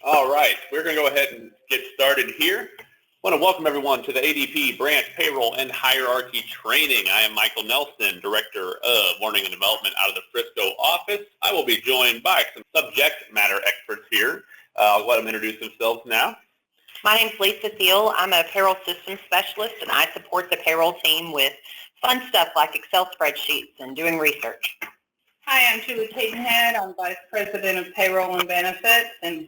All right, we're going to go ahead and get started here. I want to welcome everyone to the ADP Branch Payroll and Hierarchy Training. I am Michael Nelson, Director of Learning and Development out of the Frisco office. I will be joined by some subject matter experts here. I'll let them introduce themselves now. My name's Lisa Thiel. I'm a payroll systems specialist, and I support the payroll team with fun stuff like Excel spreadsheets and doing research. Hi, I'm Julie Cadenhead. I'm Vice President of Payroll and Benefits, and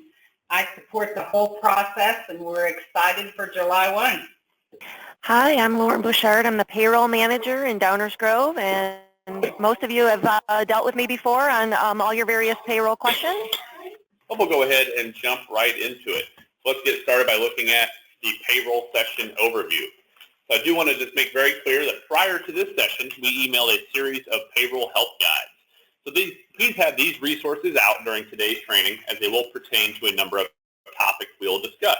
I support the whole process, and we're excited for July 1. Hi, I'm Lauren Bouchard. I'm the payroll manager in Downers Grove, and most of you have dealt with me before on all your various payroll questions. Well, we'll go ahead and jump right into it. Let's get started by looking at the payroll session overview. So I do want to just make very clear that prior to this session, we emailed a series of payroll help guides. So please have these resources out during today's training, as they will pertain to a number of topics we will discuss.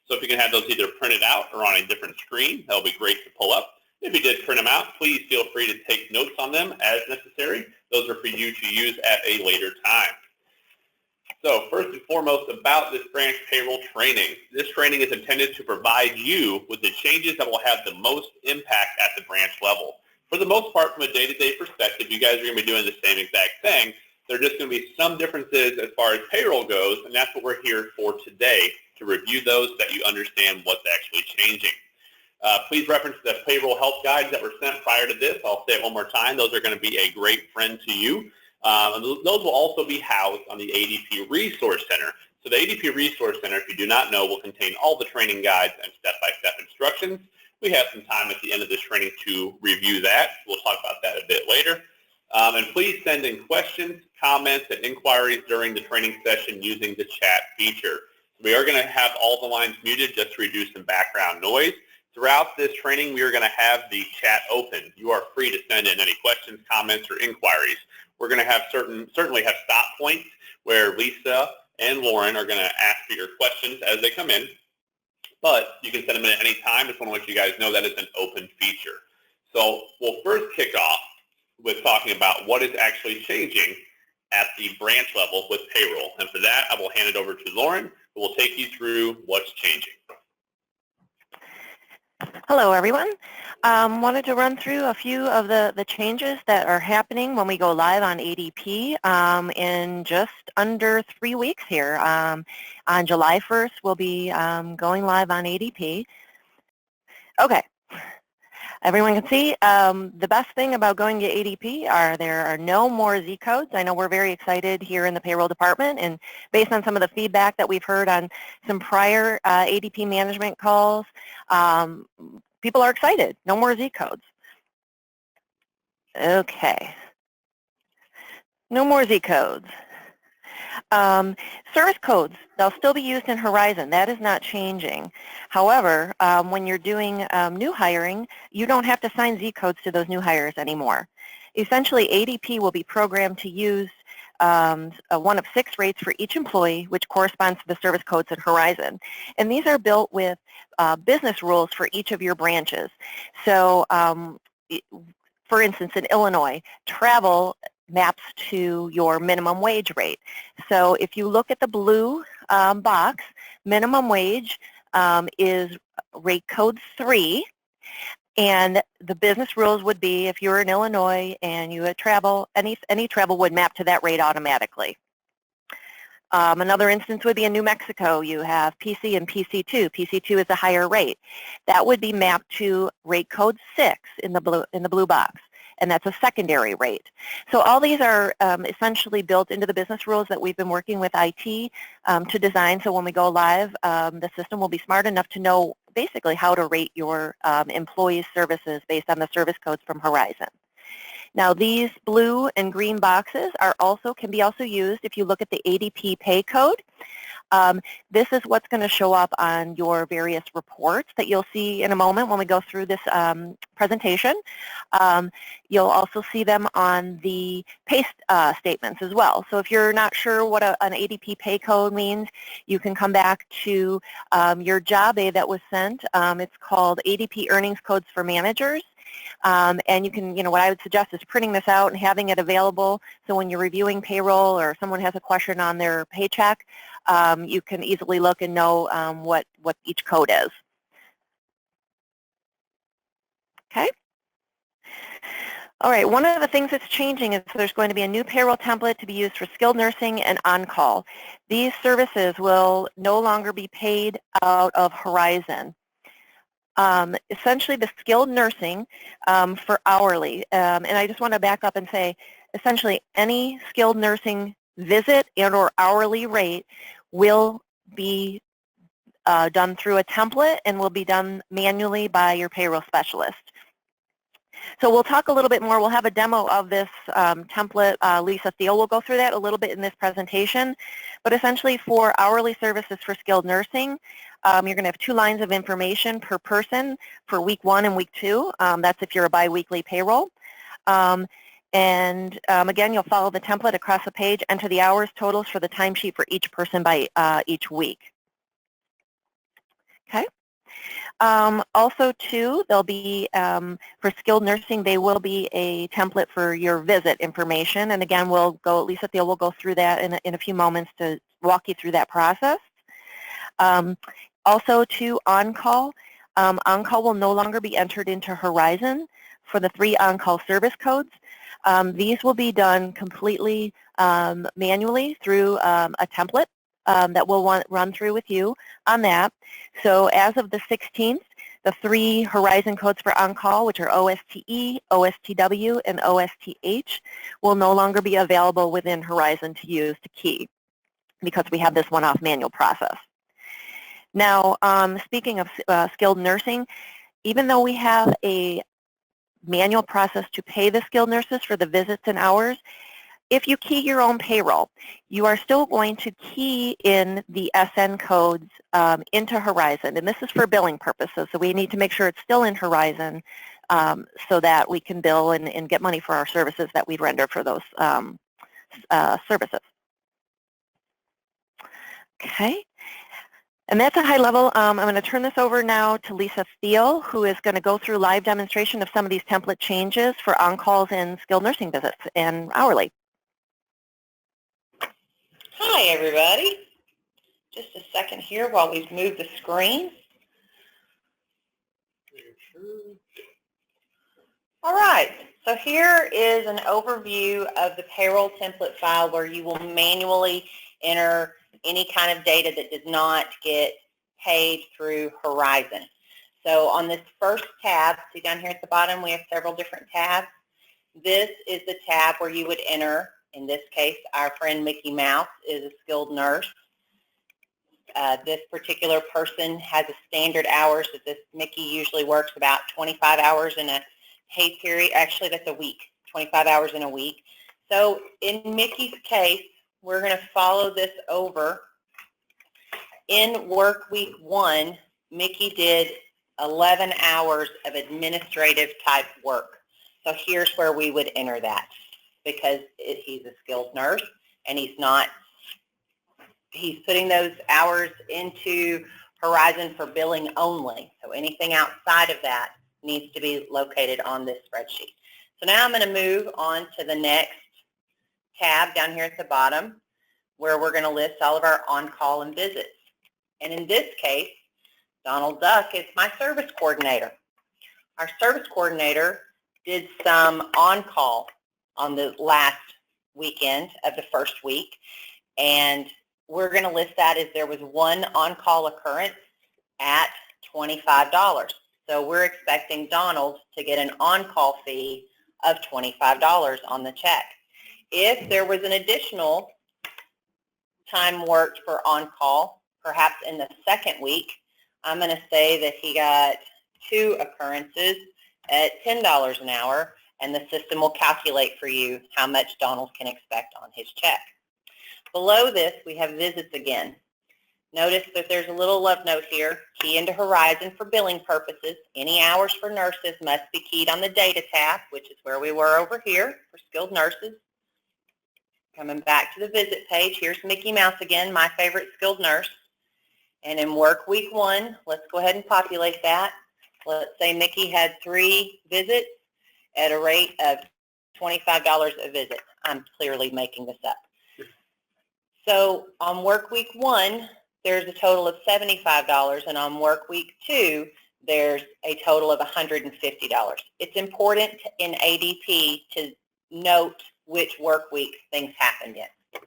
So if you can have those either printed out or on a different screen, that'll be great to pull up. If you did print them out, please feel free to take notes on them as necessary. Those are for you to use at a later time. So first and foremost about this branch payroll training. This training is intended to provide you with the changes that will have the most impact at the branch level. For the most part, from a day-to-day perspective, you guys are going to be doing the same exact thing. There are just going to be some differences as far as payroll goes, and that's what we're here for today, to review those so that you understand what's actually changing. Please reference the payroll help guides that were sent prior to this. I'll say it one more time. Those are going to be a great friend to you. And those will also be housed on the ADP Resource Center. So the ADP Resource Center, if you do not know, will contain all the training guides and step-by-step instructions. We have some time at the end of this training to review that. We'll talk about that a bit later. And please send in questions, comments, and inquiries during the training session using the chat feature. We are going to have all the lines muted just to reduce some background noise. Throughout this training, we are going to have the chat open. You are free to send in any questions, comments, or inquiries. We're going to have certainly have stop points where Lisa and Lauren are going to ask for your questions as they come in. But you can send them in at any time. Just want to let you guys know that it's an open feature. So we'll first kick off with talking about what is actually changing at the branch level with payroll. And for that, I will hand it over to Lauren, who will take you through what's changing. Hello, everyone. Wanted to run through a few of the changes that are happening when we go live on ADP in just under 3 weeks here. On July 1st, we'll be going live on ADP. Okay. Everyone can see the best thing about going to ADP there are no more Z codes. I know we're very excited here in the payroll department, and based on some of the feedback that we've heard on some prior ADP management calls, people are excited. No more Z codes. Okay. No more Z codes. Service codes, they'll still be used in Horizon. That is not changing. However, when you're doing new hiring, you don't have to assign Z codes to those new hires anymore. Essentially, ADP will be programmed to use one of 6 rates for each employee, which corresponds to the service codes in Horizon. And these are built with business rules for each of your branches. So, for instance, in Illinois, travel maps to your minimum wage rate. So if you look at the blue box, minimum wage is rate code 3, and the business rules would be if you're in Illinois and you had travel, any travel would map to that rate automatically. Another instance would be in New Mexico. You have PC and PC2. PC2 is a higher rate. That would be mapped to rate code 6 in the blue box, and that's a secondary rate. So all these are essentially built into the business rules that we've been working with IT to design. So when we go live, the system will be smart enough to know basically how to rate your employees' services based on the service codes from Horizon. Now these blue and green boxes can be also used if you look at the ADP pay code. This is what's going to show up on your various reports that you'll see in a moment when we go through this presentation. You'll also see them on the pay statements as well. So if you're not sure what an ADP pay code means, you can come back to your job aid that was sent. It's called ADP Earnings Codes for Managers. And you can, what I would suggest is printing this out and having it available so when you're reviewing payroll or someone has a question on their paycheck, you can easily look and know what each code is. Okay? All right, one of the things that's changing is there's going to be a new payroll template to be used for skilled nursing and on-call. These services will no longer be paid out of Horizon. Essentially, the skilled nursing for hourly, and I just want to back up and say, essentially, any skilled nursing visit and or hourly rate will be done through a template and will be done manually by your payroll specialist. So we'll talk a little bit more. We'll have a demo of this template. Lisa Thiel will go through that a little bit in this presentation. But essentially for hourly services for skilled nursing, you're going to have 2 lines of information per person for week 1 and week 2. That's if you're a biweekly payroll. Again, you'll follow the template across the page, enter the hours totals for the timesheet for each person by each week. Okay. Also, too, there'll be, for skilled nursing, they will be a template for your visit information. And again, Lisa Thiel will go through that in a few moments to walk you through that process. Also, too, on-call. On-call will no longer be entered into Horizon for the 3 on-call service codes. These will be done completely manually through a template that we'll run through with you on that. So as of the 16th, the 3 Horizon codes for on-call, which are OSTE, OSTW, and OSTH, will no longer be available within Horizon to use to key because we have this one-off manual process. Now, speaking of skilled nursing, even though we have a manual process to pay the skilled nurses for the visits and hours, if you key your own payroll, you are still going to key in the SN codes into Horizon, and this is for billing purposes, so we need to make sure it's still in Horizon so that we can bill and get money for our services that we render for those services. Okay, and that's a high level. I'm going to turn this over now to Lisa Thiel, who is going to go through live demonstration of some of these template changes for on-calls and skilled nursing visits and hourly. Hi, everybody. Just a second here while we've moved the screen. All right, so here is an overview of the payroll template file where you will manually enter any kind of data that does not get paid through Horizon. So on this first tab, see down here at the bottom, we have several different tabs. This is the tab where you would enter. In this case, our friend Mickey Mouse is a skilled nurse. This particular person has a standard hours that this Mickey usually works about 25 hours in a pay period. Actually, that's a week, 25 hours in a week. So in Mickey's case, we're going to follow this over. In work week 1, Mickey did 11 hours of administrative type work. So here's where we would enter that, because he's a skilled nurse and he's putting those hours into Horizon for billing only. So anything outside of that needs to be located on this spreadsheet. So now I'm going to move on to the next tab down here at the bottom where we're going to list all of our on-call and visits. And in this case, Donald Duck is my service coordinator. Our service coordinator did some on-call on the last weekend of the first week, and we're going to list that as there was one on-call occurrence at $25. So we're expecting Donald to get an on-call fee of $25 on the check. If there was an additional time worked for on-call, perhaps in the second week, I'm going to say that he got 2 occurrences at $10 an hour, and the system will calculate for you how much Donald can expect on his check. Below this, we have visits again. Notice that there's a little love note here. Key into Horizon for billing purposes. Any hours for nurses must be keyed on the data tab, which is where we were over here for skilled nurses. Coming back to the visit page, here's Mickey Mouse again, my favorite skilled nurse. And in work week 1, let's go ahead and populate that. Let's say Mickey had 3 visits at a rate of $25 a visit. I'm clearly making this up. So on work week 1, there's a total of $75, and on work week 2, there's a total of $150. It's important in ADP to note which work week things happened in.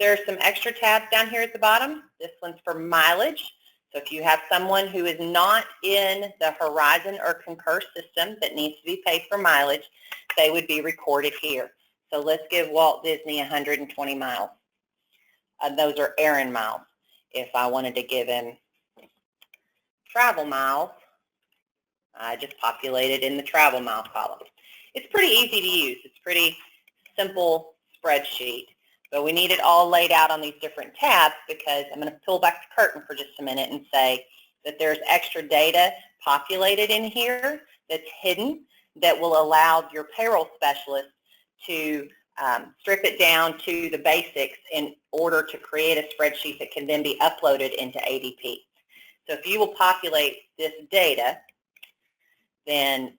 There are some extra tabs down here at the bottom. This one's for mileage. So if you have someone who is not in the Horizon or Concur system that needs to be paid for mileage, they would be recorded here. So let's give Walt Disney 120 miles. Those are errand miles. If I wanted to give him travel miles, I just populate it in the travel mile column. It's pretty easy to use. It's a pretty simple spreadsheet. But we need it all laid out on these different tabs because I'm going to pull back the curtain for just a minute and say that there's extra data populated in here that's hidden that will allow your payroll specialist to strip it down to the basics in order to create a spreadsheet that can then be uploaded into ADP. So if you will populate this data, then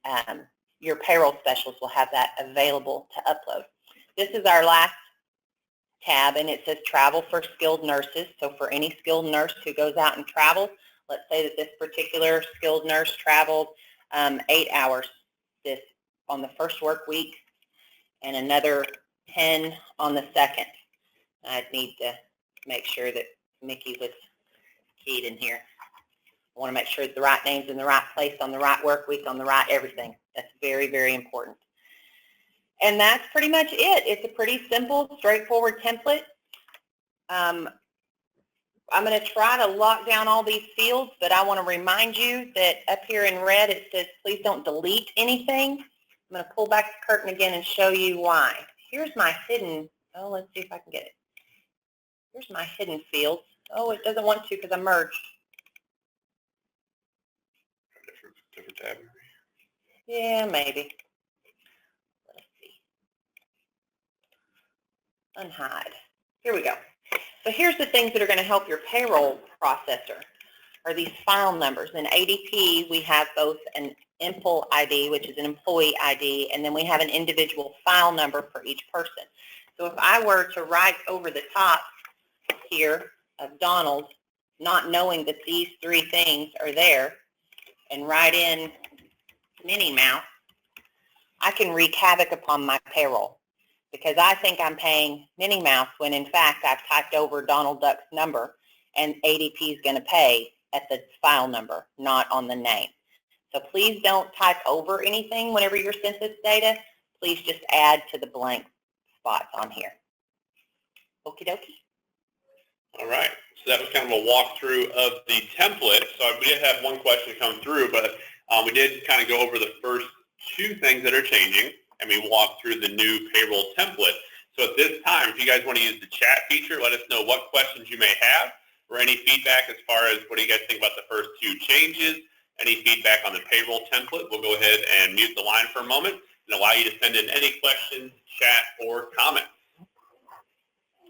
your payroll specialist will have that available to upload. This is our last tab, and it says travel for skilled nurses. So for any skilled nurse who goes out and travels, let's say that this particular skilled nurse traveled 8 hours on the first work week and another 10 on the second. I'd need to make sure that Mickey was keyed in here. I want to make sure that the right name's in the right place on the right work week, on the right everything. That's very, very important. And that's pretty much it. It's a pretty simple, straightforward template. I'm going to try to lock down all these fields, but I want to remind you that up here in red it says please don't delete anything. I'm going to pull back the curtain again and show you why. Here's my hidden, oh, let's see if I can get it. Here's my hidden fields. Oh, it doesn't want to because I merged. Different tab. Yeah, maybe. Let's see. Unhide. Here we go. So here's the things that are going to help your payroll processor, are these file numbers. In ADP, we have both an EMPL ID, which is an employee ID, and then we have an individual file number for each person. So if I were to write over the top here of Donald, not knowing that these 3 things are there, and write in Minnie Mouse, I can wreak havoc upon my payroll because I think I'm paying Minnie Mouse when in fact I've typed over Donald Duck's number and ADP is going to pay at the file number, not on the name. So please don't type over anything whenever you're census data. Please just add to the blank spots on here. Okie dokie. All right. So that was kind of a walkthrough of the template. So we did have one question come through, but we did kind of go over the first 2 things that are changing, and we walked through the new payroll template. So at this time, if you guys want to use the chat feature, let us know what questions you may have or any feedback as far as what do you guys think about the first 2 changes, any feedback on the payroll template. We'll go ahead and mute the line for a moment and allow you to send in any questions, chat, or comments.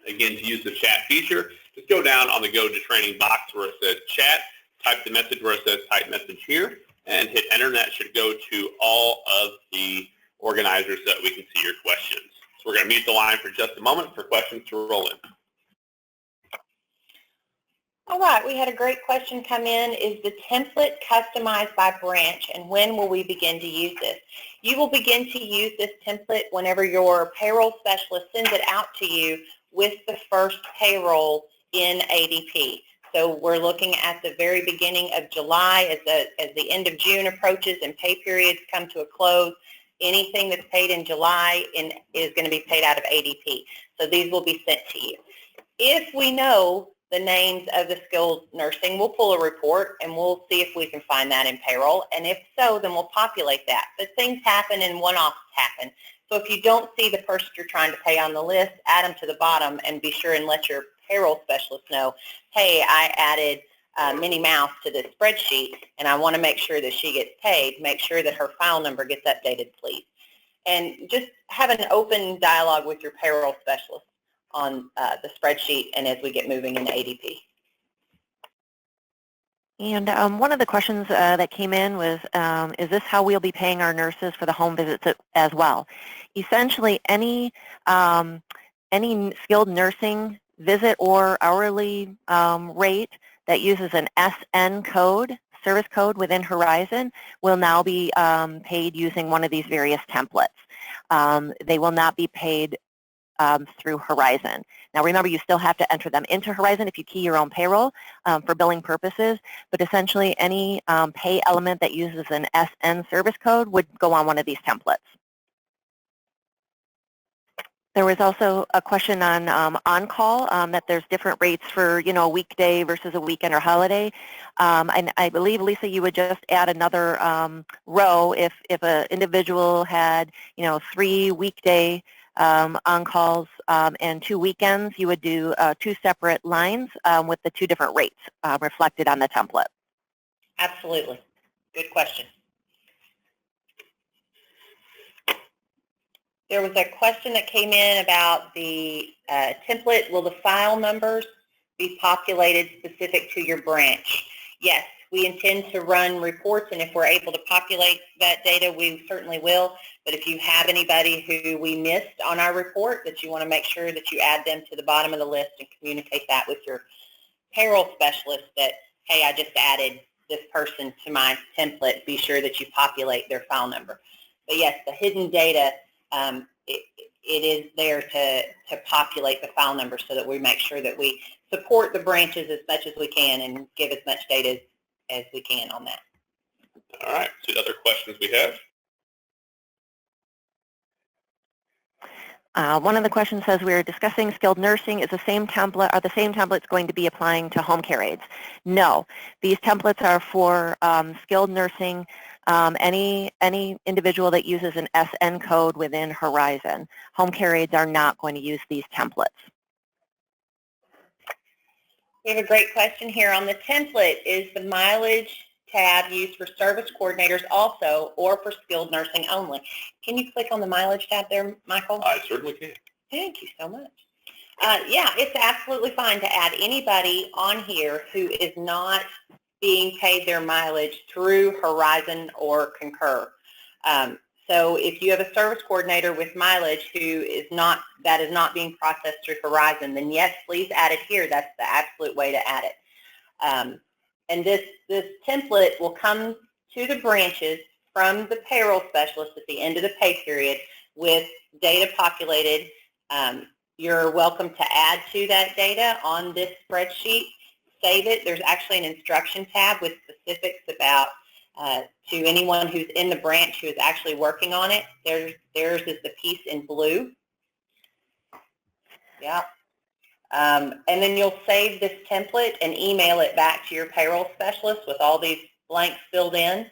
Again, to use the chat feature, just go down on the Go to Training box where it says chat, type the message where it says type message here, and hit enter, and that should go to all of the organizers so that we can see your questions. So we're going to mute the line for just a moment for questions to roll in. All right, we had a great question come in. Is the template customized by branch, and when will we begin to use this? You will begin to use this template whenever your payroll specialist sends it out to you with the first payroll in ADP. So we're looking at the very beginning of July as the end of June approaches and pay periods come to a close. Anything that's paid in July is going to be paid out of ADP. So these will be sent to you. If we know the names of the skilled nursing, we'll pull a report and we'll see if we can find that in payroll. And if so, then we'll populate that. But things happen and one-offs happen. So if you don't see the person you're trying to pay on the list, add them to the bottom and be sure and let your payroll specialist know, hey, I added Minnie Mouse to this spreadsheet and I want to make sure that she gets paid. Make sure that her file number gets updated, please. And just have an open dialogue with your payroll specialist on the spreadsheet and as we get moving into ADP. And one of the questions that came in was, is this how we'll be paying our nurses for the home visits as well? Essentially, any skilled nursing visit or hourly rate that uses an SN code, service code within Horizon, will now be paid using one of these various templates. They will not be paid through Horizon. Now remember, you still have to enter them into Horizon if you key your own payroll for billing purposes, but essentially any pay element that uses an SN service code would go on one of these templates. There was also a question on on-call, that there's different rates for, a weekday versus a weekend or holiday. And I believe, Lisa, you would just add another row if an individual had, 3 weekday on-calls and 2 weekends, you would do 2 separate lines with the 2 different rates reflected on the template. Absolutely. Good question. There was a question that came in about the template. Will the file numbers be populated specific to your branch? Yes, we intend to run reports, and if we're able to populate that data, we certainly will. But if you have anybody who we missed on our report that you want to make sure that you add them to the bottom of the list and communicate that with your payroll specialist that, hey, I just added this person to my template, be sure that you populate their file number. But yes, the hidden data, it is there to populate the file number so that we make sure that we support the branches as much as we can and give as much data as we can on that. All right, so other questions we have? One of the questions says, we are discussing skilled nursing. Is the same template, are the same templates going to be applying to home care aides? No, these templates are for skilled nursing, any individual that uses an SN code within Horizon. Home care aides are not going to use these templates. We have a great question here on the template. Is the mileage tab used for service coordinators also, or for skilled nursing only? Can you click on the mileage tab there, Michael? I certainly can. Thank you so much. Yeah, it's absolutely fine to add anybody on here who is not being paid their mileage through Horizon or Concur. So if you have a service coordinator with mileage that is not being processed through Horizon, then yes, please add it here. That's the absolute way to add it. And this template will come to the branches from the payroll specialist at the end of the pay period with data populated. You're welcome to add to that data on this spreadsheet. Save it. There's actually an instruction tab with specifics about to anyone who's in the branch who is actually working on it. Theirs is the piece in blue. Yeah. And then you'll save this template and email it back to your payroll specialist with all these blanks filled in.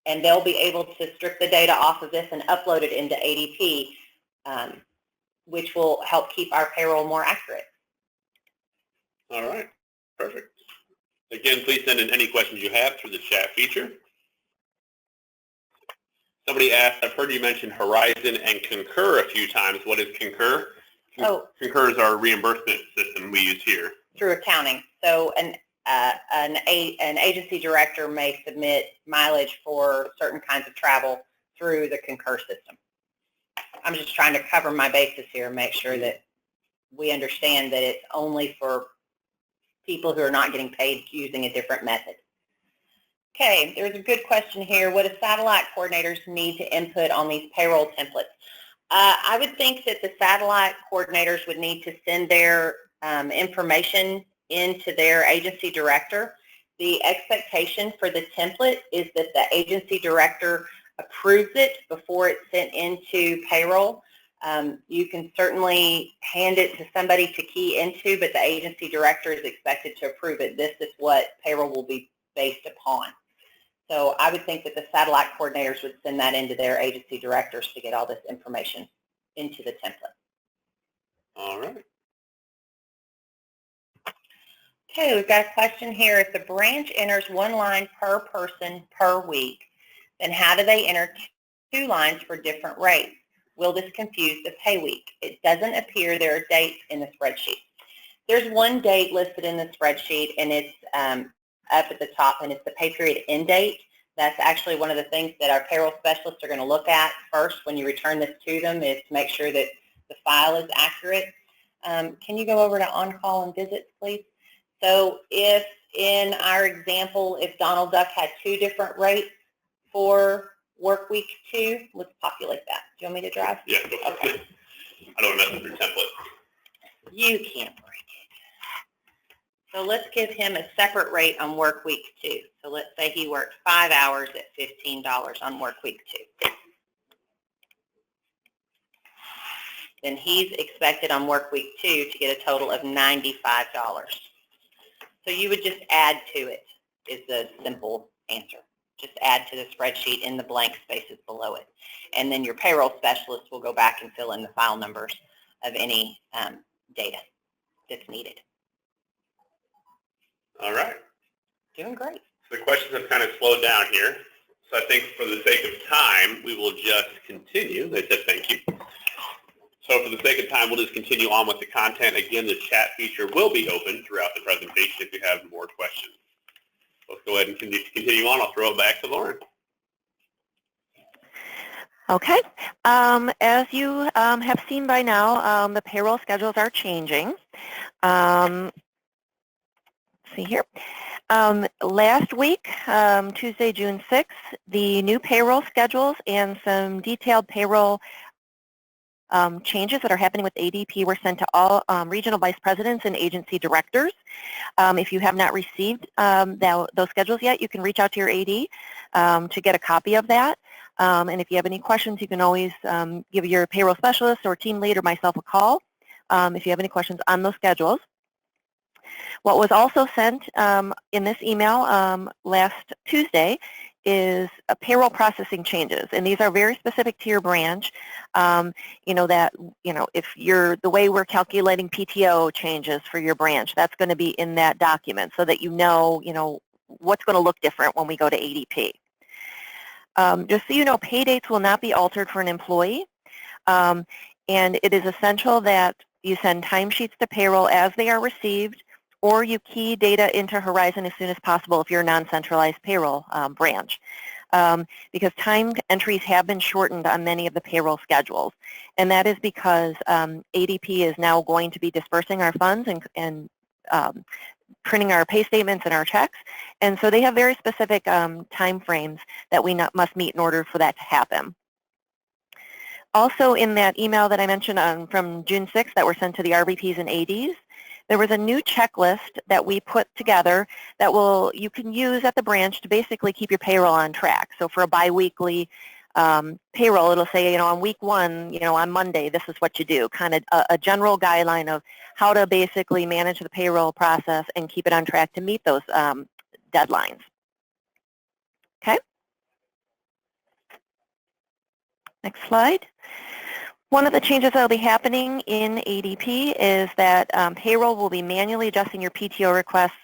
And they'll be able to strip the data off of this and upload it into ADP, which will help keep our payroll more accurate. All right, perfect. Again, please send in any questions you have through the chat feature. Somebody asked, I've heard you mention Horizon and Concur a few times. What is Concur? Concur is our reimbursement system we use here. Through accounting. So an agency director may submit mileage for certain kinds of travel through the Concur system. I'm just trying to cover my bases here and make sure that we understand that it's only for people who are not getting paid using a different method. Okay, there's a good question here. What do satellite coordinators need to input on these payroll templates? I would think that the satellite coordinators would need to send their information into their agency director. The expectation for the template is that the agency director approves it before it's sent into payroll. You can certainly hand it to somebody to key into, but the agency director is expected to approve it. This is what payroll will be based upon. So I would think that the satellite coordinators would send that into their agency directors to get all this information into the template. All right. Okay, we've got a question here. If the branch enters 1 line per person per week, then how do they enter 2 lines for different rates? Will this confuse the pay week? It doesn't appear there are dates in the spreadsheet. There's one date listed in the spreadsheet, and it's up at the top, and it's the pay period end date. That's actually one of the things that our payroll specialists are going to look at first when you return this to them, is to make sure that the file is accurate. Can you go over to on-call and visits, please? So if in our example, if Donald Duck had 2 different rates for work week 2, let's populate that. Do you want me to drive? Yeah. Okay. I don't mess with your template. You can't break it. So let's give him a separate rate on work week 2. So let's say he worked 5 hours at $15 on work week 2. Then he's expected on work week 2 to get a total of $95. So you would just add to it, is the simple answer. Just add to the spreadsheet in the blank spaces below it. And then your payroll specialist will go back and fill in the file numbers of any data that's needed. All right. Doing great. So the questions have kind of slowed down here. So I think for the sake of time, we will just continue. They said thank you. So for the sake of time, we'll just continue on with the content. Again, the chat feature will be open throughout the presentation if you have more questions. Let's go ahead and continue on. I'll throw it back to Lauren. Okay. As you have seen by now, the payroll schedules are changing. See here. Last week, Tuesday, June 6th, the new payroll schedules and some detailed payroll changes that are happening with ADP were sent to all regional vice presidents and agency directors. If you have not received those schedules yet, you can reach out to your AD to get a copy of that. And if you have any questions, you can always give your payroll specialist or team lead or myself a call if you have any questions on those schedules. What was also sent in this email last Tuesday is payroll processing changes, and these are very specific to your branch. If the way we're calculating PTO changes for your branch, that's going to be in that document so that you know what's going to look different when we go to ADP. Just so you know, pay dates will not be altered for an employee, and it is essential that you send timesheets to payroll as they are received, or you key data into Horizon as soon as possible if you're a non-centralized payroll branch. Because time entries have been shortened on many of the payroll schedules. And that is because ADP is now going to be dispersing our funds and printing our pay statements and our checks. And so they have very specific time frames that we must meet in order for that to happen. Also in that email that I mentioned from June 6th that were sent to the RVPs and ADs, there was a new checklist that we put together that you can use at the branch to basically keep your payroll on track. So for a biweekly payroll, it'll say, on week 1, on Monday, this is what you do, kind of a general guideline of how to basically manage the payroll process and keep it on track to meet those deadlines. Okay. Next slide. One of the changes that will be happening in ADP is that payroll will be manually adjusting your PTO requests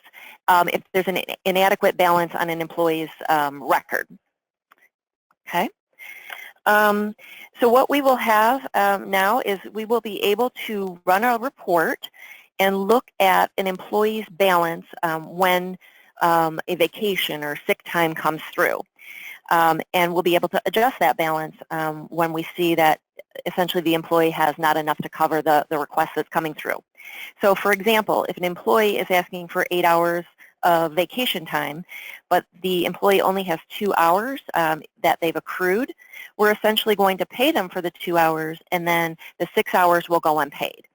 if there's an inadequate balance on an employee's record. Okay. So what we will have now is we will be able to run a report and look at an employee's balance when a vacation or sick time comes through. And we'll be able to adjust that balance when we see that essentially the employee has not enough to cover the request that's coming through. So for example, if an employee is asking for 8 hours of vacation time, but the employee only has 2 hours that they've accrued, we're essentially going to pay them for the 2 hours, and then the 6 hours will go unpaid.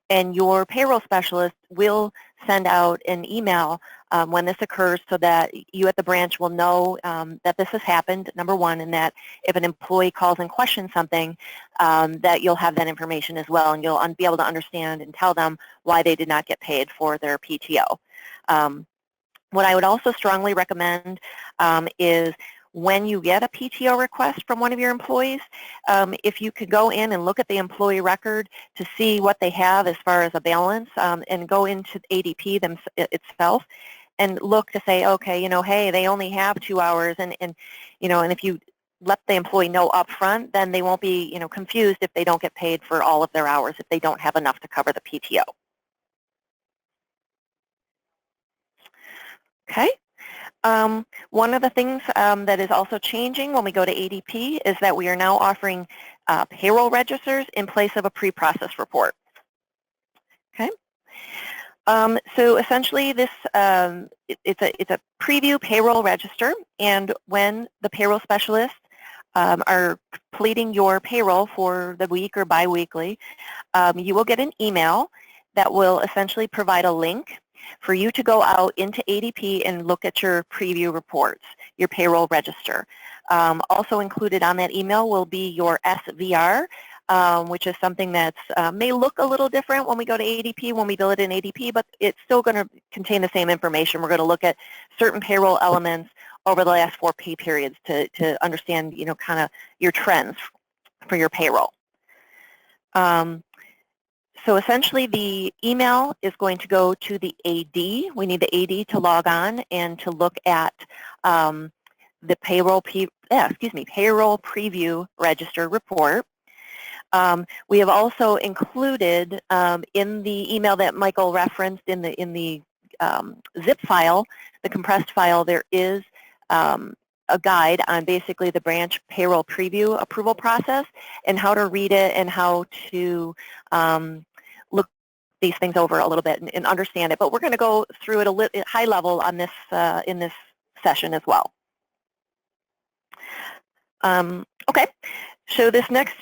And your payroll specialist will send out an email when this occurs so that you at the branch will know that this has happened, number one, and that if an employee calls and questions something, that you'll have that information as well, and you'll be able to understand and tell them why they did not get paid for their PTO. What I would also strongly recommend is when you get a PTO request from one of your employees, if you could go in and look at the employee record to see what they have as far as a balance, and go into ADP itself and look to say, okay, hey, they only have 2 hours, and if you let the employee know up front, then they won't be confused if they don't get paid for all of their hours if they don't have enough to cover the PTO. Okay. One of the things that is also changing when we go to ADP is that we are now offering payroll registers in place of a pre-processed report. Okay. So essentially, this it's a preview payroll register, and when the payroll specialists are completing your payroll for the week or biweekly, you will get an email that will essentially provide a link for you to go out into ADP and look at your preview reports, your payroll register. Also included on that email will be your SVR, which is something that may look a little different when we go to ADP, when we build it in ADP, but it's still going to contain the same information. We're going to look at certain payroll elements over the last 4 pay periods to understand, kind of your trends for your payroll. So essentially, the email is going to go to the AD. We need the AD to log on and to look at the payroll preview register report. We have also included in the email that Michael referenced in the zip file, the compressed file, there is a guide on basically the branch payroll preview approval process and how to read it and how to look these things over a little bit and understand it. But we're going to go through it at high level on this in this session as well. Okay, so this next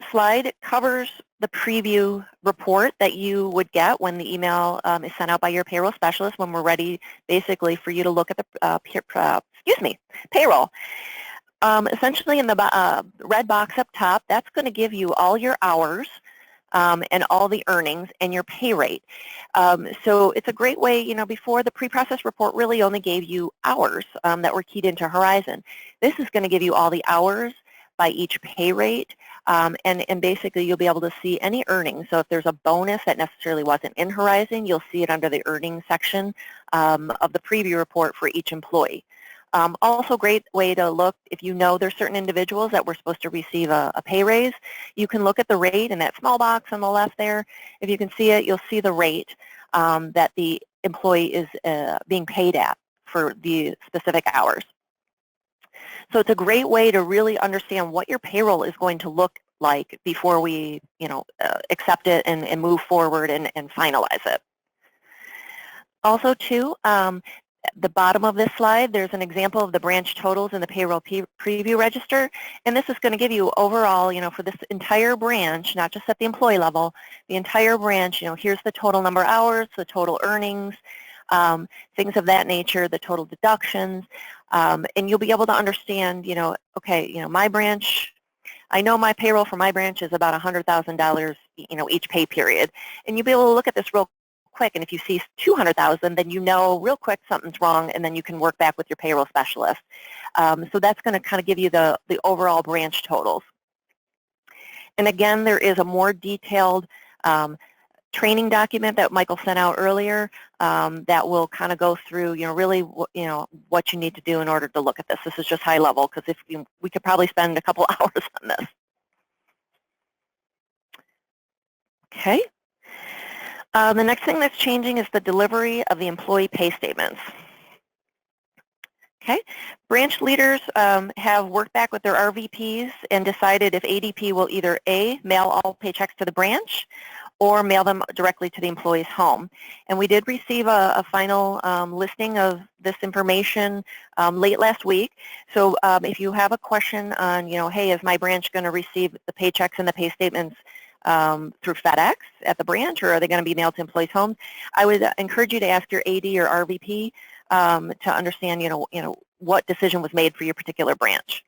slide covers the preview report that you would get when the email is sent out by your payroll specialist when we're ready basically for you to look at the payroll. Essentially in the red box up top, that's going to give you all your hours and all the earnings and your pay rate. So it's a great way, before the pre-processed report really only gave you hours that were keyed into Horizon. This is going to give you all the hours by each pay rate, and basically you'll be able to see any earnings. So if there's a bonus that necessarily wasn't in Horizon, you'll see it under the earnings section of the preview report for each employee. Also great way to look, if there's certain individuals that were supposed to receive a pay raise, you can look at the rate in that small box on the left there. If you can see it, you'll see the rate that the employee is being paid at for the specific hours. So it's a great way to really understand what your payroll is going to look like before we, accept it and move forward and finalize it. Also, too, at the bottom of this slide, there's an example of the branch totals in the payroll preview register, and this is going to give you overall, for this entire branch, not just at the employee level, the entire branch, here's the total number of hours, the total earnings, things of that nature, the total deductions, and you'll be able to understand, okay, my branch, I know my payroll for my branch is about $100,000, each pay period, and you'll be able to look at this real quick, and if you see 200,000, then real quick something's wrong, and then you can work back with your payroll specialist. So that's going to kind of give you the overall branch totals. And again, there is a more detailed training document that Michael sent out earlier that will kind of go through, really, what you need to do in order to look at this. This is just high level because we could probably spend a couple hours on this. Okay. The next thing that's changing is the delivery of the employee pay statements. Okay, branch leaders have worked back with their RVPs and decided if ADP will either A, mail all paychecks to the branch or mail them directly to the employee's home. And we did receive a final listing of this information late last week. So if you have a question on, hey, is my branch going to receive the paychecks and the pay statements through FedEx at the branch, or are they going to be mailed to employees' homes? I would encourage you to ask your AD or RVP to understand, what decision was made for your particular branch.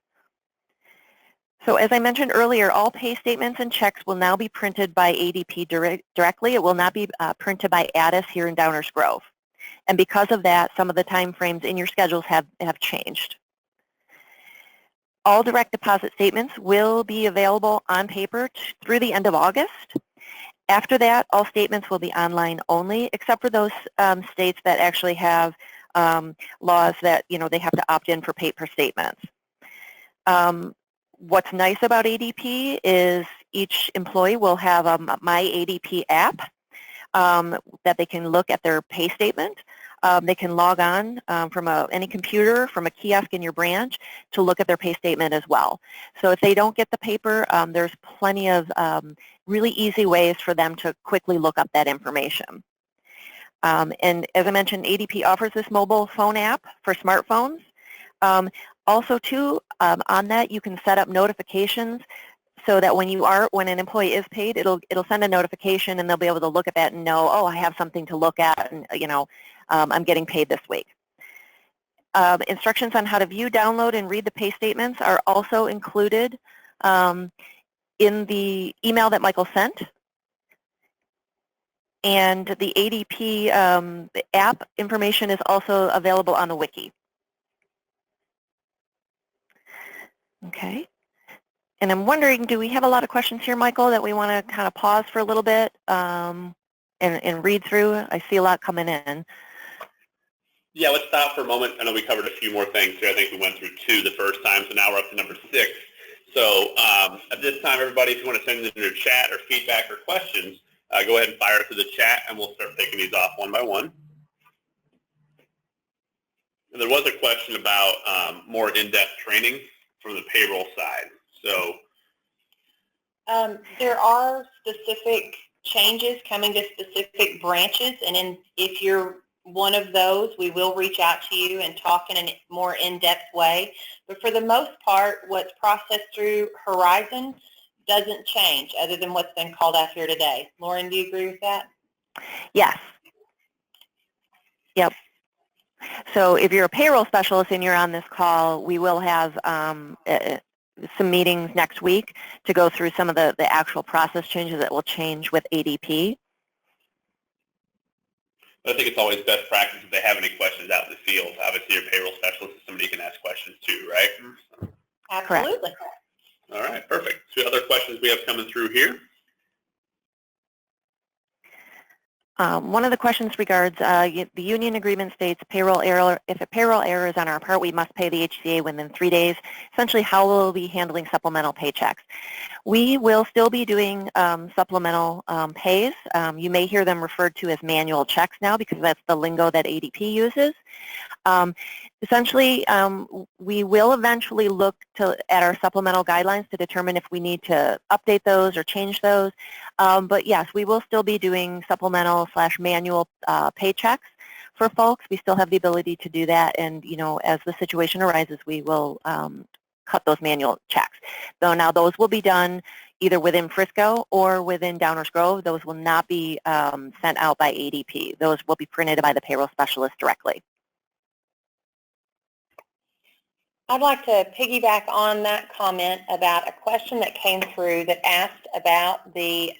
So as I mentioned earlier, all pay statements and checks will now be printed by ADP directly. It will not be printed by Addis here in Downers Grove. And because of that, some of the time frames in your schedules have changed. All direct deposit statements will be available on paper through the end of August. After that, all statements will be online only, except for those states that actually have laws that, they have to opt in for paper statements. What's nice about ADP is each employee will have a My ADP app that they can look at their pay statement. They can log on from any computer, from a kiosk in your branch, to look at their pay statement as well. So if they don't get the paper, there's plenty of really easy ways for them to quickly look up that information. And as I mentioned, ADP offers this mobile phone app for smartphones. Also, too, on that, you can set up notifications so that when an employee is paid, it'll send a notification, and they'll be able to look at that and know, oh, I have something to look at, and I'm getting paid this week. Instructions on how to view, download, and read the pay statements are also included in the email that Michael sent. And the ADP the app information is also available on the wiki. Okay. And I'm wondering, do we have a lot of questions here, Michael, that we want to kind of pause for a little bit and read through? I see a lot coming in. Yeah, let's stop for a moment. I know we covered a few more things here. I think we went through 2 the first time, so now we're up to number 6. So at this time, everybody, if you want to send in your chat or feedback or questions, go ahead and fire it through the chat, and we'll start taking these off one by one. And there was a question about more in-depth training from the payroll side. So there are specific changes coming to specific branches, and if you're one of those, we will reach out to you and talk in a more in-depth way. But for the most part, what's processed through Horizon doesn't change other than what's been called out here today. Lauren, do you agree with that? Yes. Yep. So if you're a payroll specialist and you're on this call, we will have some meetings next week to go through some of the actual process changes that will change with ADP. I think it's always best practice if they have any questions out in the field. Obviously, your payroll specialist is somebody you can ask questions to, right? Absolutely. Correct. All right, perfect. So other questions we have coming through here? One of the questions regards the union agreement states payroll error. If a payroll error is on our part, we must pay the HCA within 3 days. Essentially, how will we be handling supplemental paychecks? We will still be doing supplemental pays. You may hear them referred to as manual checks now because that's the lingo that ADP uses. Essentially, we will eventually look at our supplemental guidelines to determine if we need to update those or change those. But yes, we will still be doing supplemental/manual paychecks for folks. We still have the ability to do that, and as the situation arises, we will cut those manual checks. So now those will be done either within Frisco or within Downers Grove. Those will not be sent out by ADP. Those will be printed by the payroll specialist directly. I'd like to piggyback on that comment about a question that came through that asked about the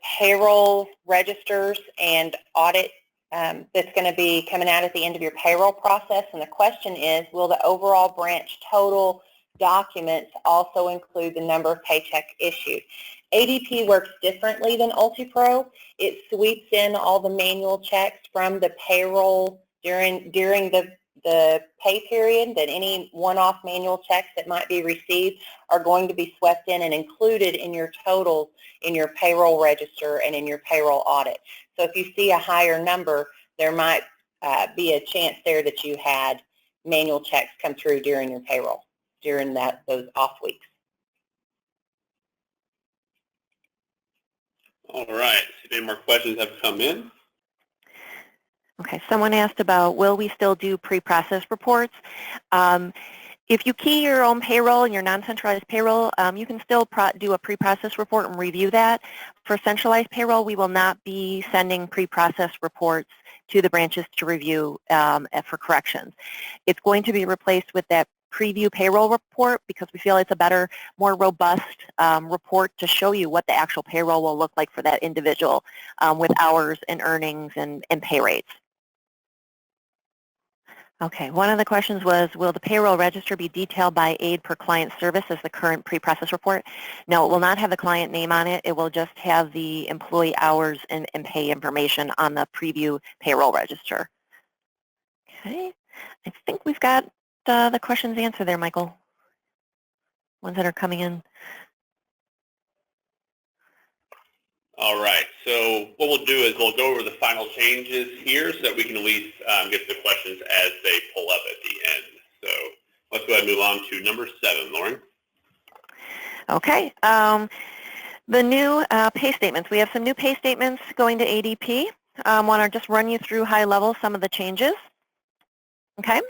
payroll registers and audit that's going to be coming out at the end of your payroll process. And the question is, will the overall branch total documents also include the number of paychecks issued? ADP works differently than UltiPro. It sweeps in all the manual checks from the payroll during the pay period, that any one-off manual checks that might be received are going to be swept in and included in your totals in your payroll register and in your payroll audit. So if you see a higher number, there might be a chance there that you had manual checks come through during your payroll, during those off weeks. All right. See if any more questions have come in. Okay, someone asked about, will we still do pre-processed reports? If you key your own payroll and your non-centralized payroll, you can still do a pre-processed report and review that. For centralized payroll, we will not be sending pre-processed reports to the branches to review for corrections. It's going to be replaced with that preview payroll report because we feel it's a better, more robust report to show you what the actual payroll will look like for that individual with hours and earnings and pay rates. Okay, one of the questions was, will the payroll register be detailed by aid per client service as the current pre-process report? No, it will not have the client name on it. It will just have the employee hours and pay information on the preview payroll register. Okay, I think we've got the questions answered there, Michael. Ones that are coming in. All right, so what we'll do is we'll go over the final changes here so that we can at least get to the questions as they pull up at the end. So let's go ahead and move on to number 7, Lauren. Okay. The new pay statements. We have some new pay statements going to ADP. I want to just run you through high level some of the changes. Okay.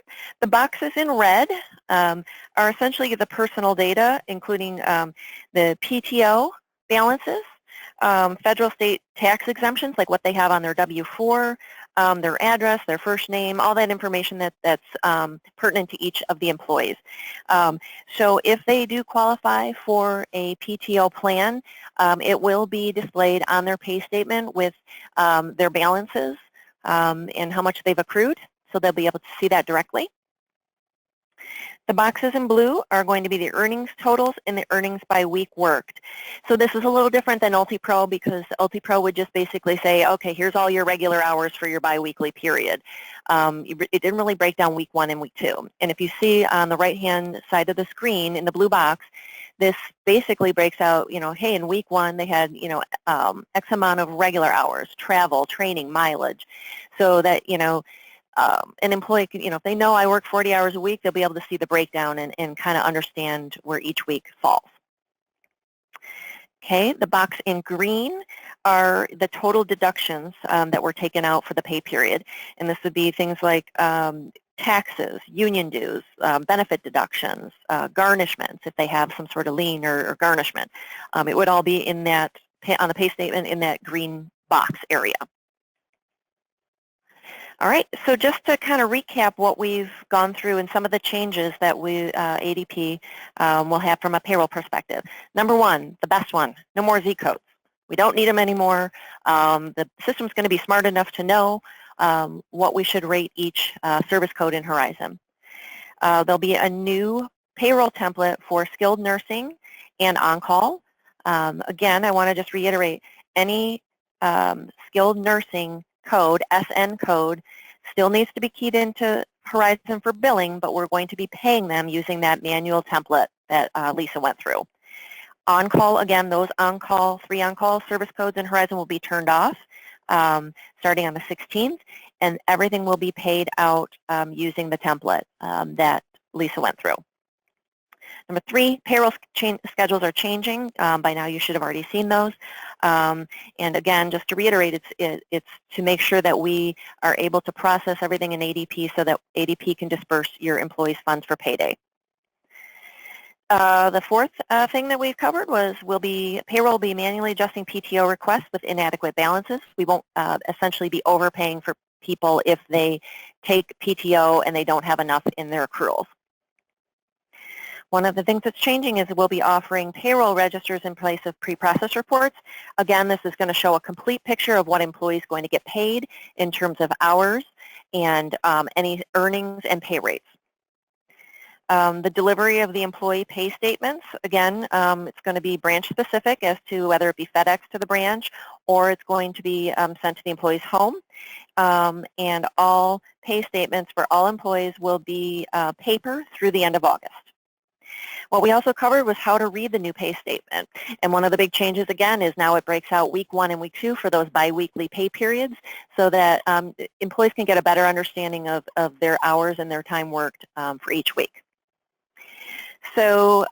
The boxes in red are essentially the personal data, including the PTO balances, federal state tax exemptions, like what they have on their W-4, their address, their first name, all that information that's pertinent to each of the employees. So if they do qualify for a PTO plan, it will be displayed on their pay statement with their balances and how much they've accrued, so they'll be able to see that directly. The boxes in blue are going to be the earnings totals and the earnings by week worked. So this is a little different than UltiPro because UltiPro would just basically say, okay, here's all your regular hours for your biweekly period. It didn't really break down week 1 and week 2. And if you see on the right-hand side of the screen in the blue box, this basically breaks out, hey, in week 1 they had, X amount of regular hours, travel, training, mileage, so that, an employee can, if they know I work 40 hours a week, they'll be able to see the breakdown and kind of understand where each week falls. Okay, the box in green are the total deductions that were taken out for the pay period. And this would be things like taxes, union dues, benefit deductions, garnishments, if they have some sort of lien or garnishment. It would all be in that, on the pay statement in that green box area. All right, so just to kind of recap what we've gone through and some of the changes that ADP will have from a payroll perspective. Number 1, the best one, no more Z codes. We don't need them anymore. The system's going to be smart enough to know what we should rate each service code in Horizon. There'll be a new payroll template for skilled nursing and on-call. Again, I want to just reiterate, any skilled nursing code, SN code, still needs to be keyed into Horizon for billing, but we're going to be paying them using that manual template that Lisa went through. On-call, again, those on-call, 3 on-call service codes in Horizon will be turned off starting on the 16th, and everything will be paid out using the template that Lisa went through. Number 3, payroll schedules are changing. By now you should have already seen those. And again, just to reiterate, it's to make sure that we are able to process everything in ADP so that ADP can disperse your employees' funds for payday. The 4th thing that we've covered was payroll will be manually adjusting PTO requests with inadequate balances. We won't essentially be overpaying for people if they take PTO and they don't have enough in their accruals. One of the things that's changing is we'll be offering payroll registers in place of pre-process reports. Again, this is going to show a complete picture of what employees are going to get paid in terms of hours and any earnings and pay rates. The delivery of the employee pay statements, again, it's going to be branch specific as to whether it be FedEx to the branch or it's going to be sent to the employee's home. And all pay statements for all employees will be paper through the end of August. What we also covered was how to read the new pay statement. And one of the big changes, again, is now it breaks out week 1 and week 2 for those biweekly pay periods so that employees can get a better understanding of their hours and their time worked for each week. So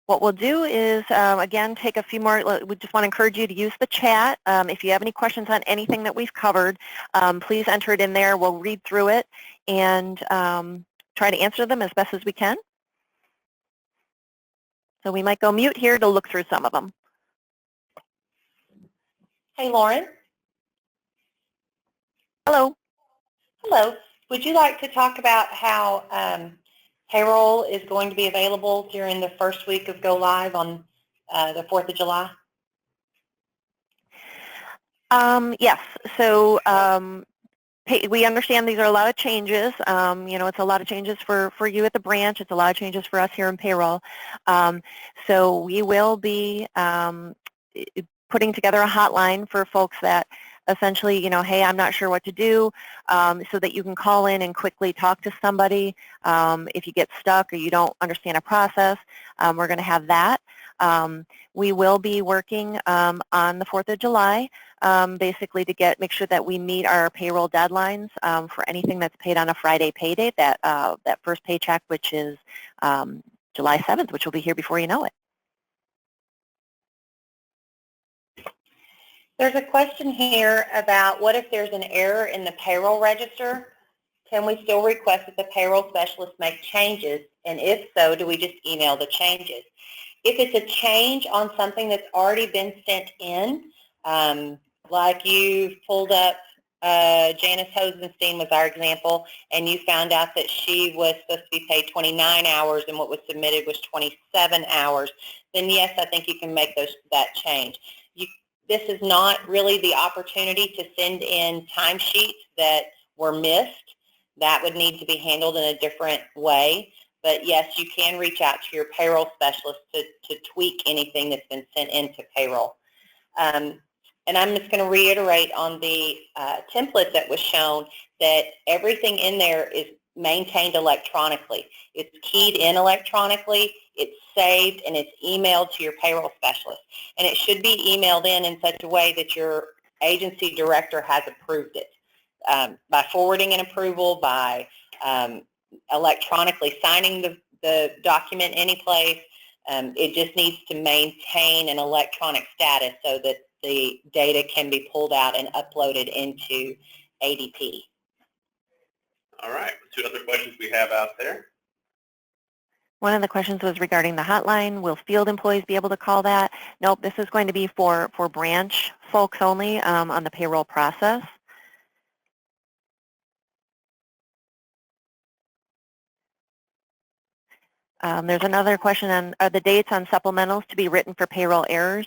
what we'll do is, again, take a few more. We just want to encourage you to use the chat. If you have any questions on anything that we've covered, please enter it in there. We'll read through it and try to answer them as best as we can. So we might go mute here to look through some of them. Hey, Lauren. Hello. Hello. Would you like to talk about how payroll is going to be available during the first week of Go Live on the 4th of July? Yes. So we understand these are a lot of changes. It's a lot of changes for you at the branch. It's a lot of changes for us here in payroll. So we will be putting together a hotline for folks that essentially, hey, I'm not sure what to do, so that you can call in and quickly talk to somebody. If you get stuck or you don't understand a process, we're going to have that. We will be working on the 4th of July, basically to make sure that we meet our payroll deadlines for anything that's paid on a Friday pay date, that first paycheck, which is July 7th, which will be here before you know it. There's a question here about what if there's an error in the payroll register? Can we still request that the payroll specialist make changes? And if so, do we just email the changes? If it's a change on something that's already been sent in, like you pulled up Janice Hosenstein was our example, and you found out that she was supposed to be paid 29 hours and what was submitted was 27 hours, then yes, I think you can make that change. This is not really the opportunity to send in timesheets that were missed. That would need to be handled in a different way. But yes, you can reach out to your payroll specialist to tweak anything that's been sent into payroll. And I'm just going to reiterate on the template that was shown that everything in there is maintained electronically. It's keyed in electronically, it's saved, and it's emailed to your payroll specialist. And it should be emailed in such a way that your agency director has approved it. By forwarding an approval, by electronically signing the document anyplace, it just needs to maintain an electronic status so that the data can be pulled out and uploaded into ADP. All right, 2 other questions we have out there. One of the questions was regarding the hotline. Will field employees be able to call that? Nope, this is going to be for branch folks only on the payroll process. There's another question on are the dates on supplementals to be written for payroll errors.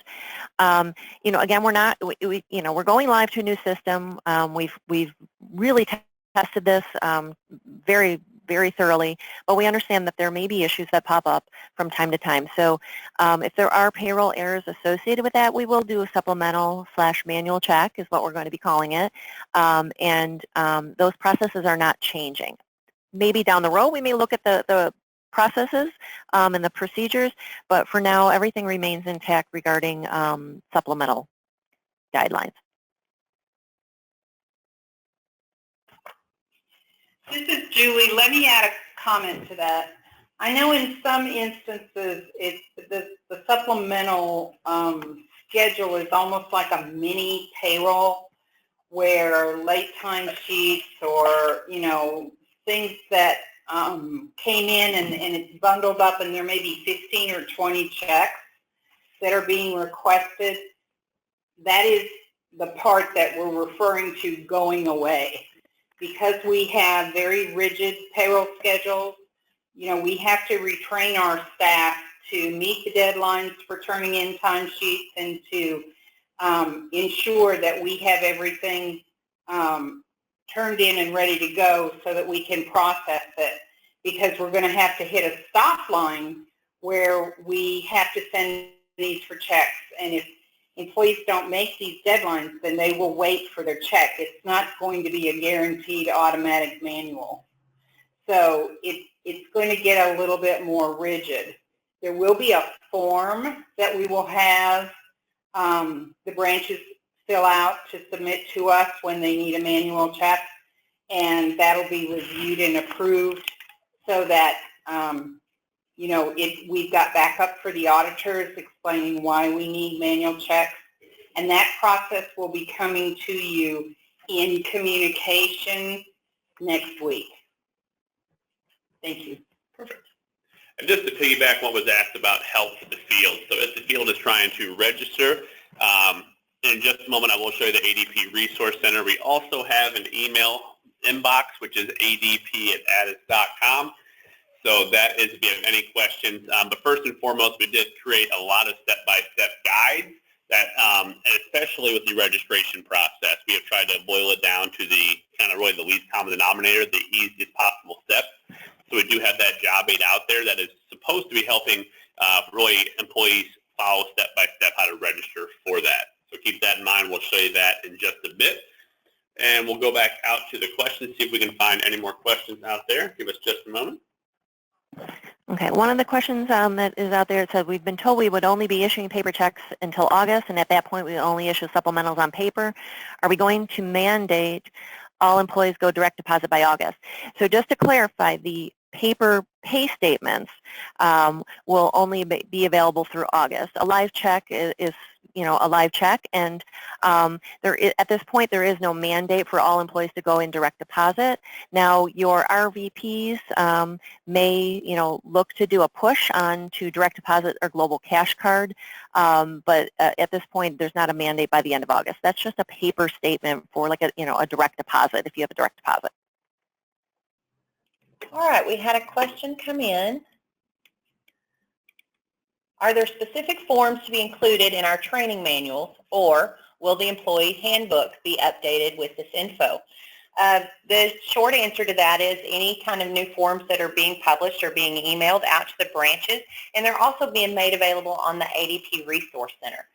You know, again, we're going live to a new system. We've really tested this very thoroughly, but we understand that there may be issues that pop up from time to time. So if there are payroll errors associated with that, we will do a supplemental/manual check is what we're going to be calling it. Those processes are not changing. Maybe down the road we may look at the processes and the procedures, but for now everything remains intact regarding supplemental guidelines. This is Julie. Let me add a comment to that. I know in some instances the supplemental schedule is almost like a mini payroll where late time sheets or, you know, things that came in and it's bundled up and there may be 15 or 20 checks that are being requested. That is the part that we're referring to going away. Because we have very rigid payroll schedules, you know, we have to retrain our staff to meet the deadlines for turning in timesheets and to ensure that we have everything turned in and ready to go so that we can process it, because we're going to have to hit a stop line where we have to send these for checks. And if employees don't make these deadlines, then they will wait for their check. It's not going to be a guaranteed automatic manual. So it's going to get a little bit more rigid. There will be a form that we will have the branches fill out to submit to us when they need a manual check, and that'll be reviewed and approved so that you know, we've got backup for the auditors explaining why we need manual checks, and that process will be coming to you in communication next week. Thank you. Perfect. And just to piggyback what was asked about help for the field. So if the field is trying to register, in just a moment I will show you the ADP Resource Center. We also have an email inbox, which is adp@addis.com. So that is if you have any questions. But first and foremost, we did create a lot of step-by-step guides that, and especially with the registration process, we have tried to boil it down to the kind of really the least common denominator, the easiest possible steps. So we do have that job aid out there that is supposed to be helping really employees follow step-by-step how to register for that. So keep that in mind. We'll show you that in just a bit. And we'll go back out to the questions, see if we can find any more questions out there. Give us just a moment. Okay, one of the questions that is out there, it said, we've been told we would only be issuing paper checks until August, and at that point we would only issue supplementals on paper. Are we going to mandate all employees go direct deposit by August? So just to clarify, the paper pay statements will only be available through August. A live check is a live check, and at this point there is no mandate for all employees to go in direct deposit. Now your RVPs may look to do a push on to direct deposit or global cash card, but at this point there's not a mandate by the end of August. That's just a paper statement for like a direct deposit if you have a direct deposit. All right, we had a question come in. Are there specific forms to be included in our training manuals, or will the employee handbook be updated with this info? The short answer to that is any kind of new forms that are being published are being emailed out to the branches, and they're also being made available on the ADP Resource Center.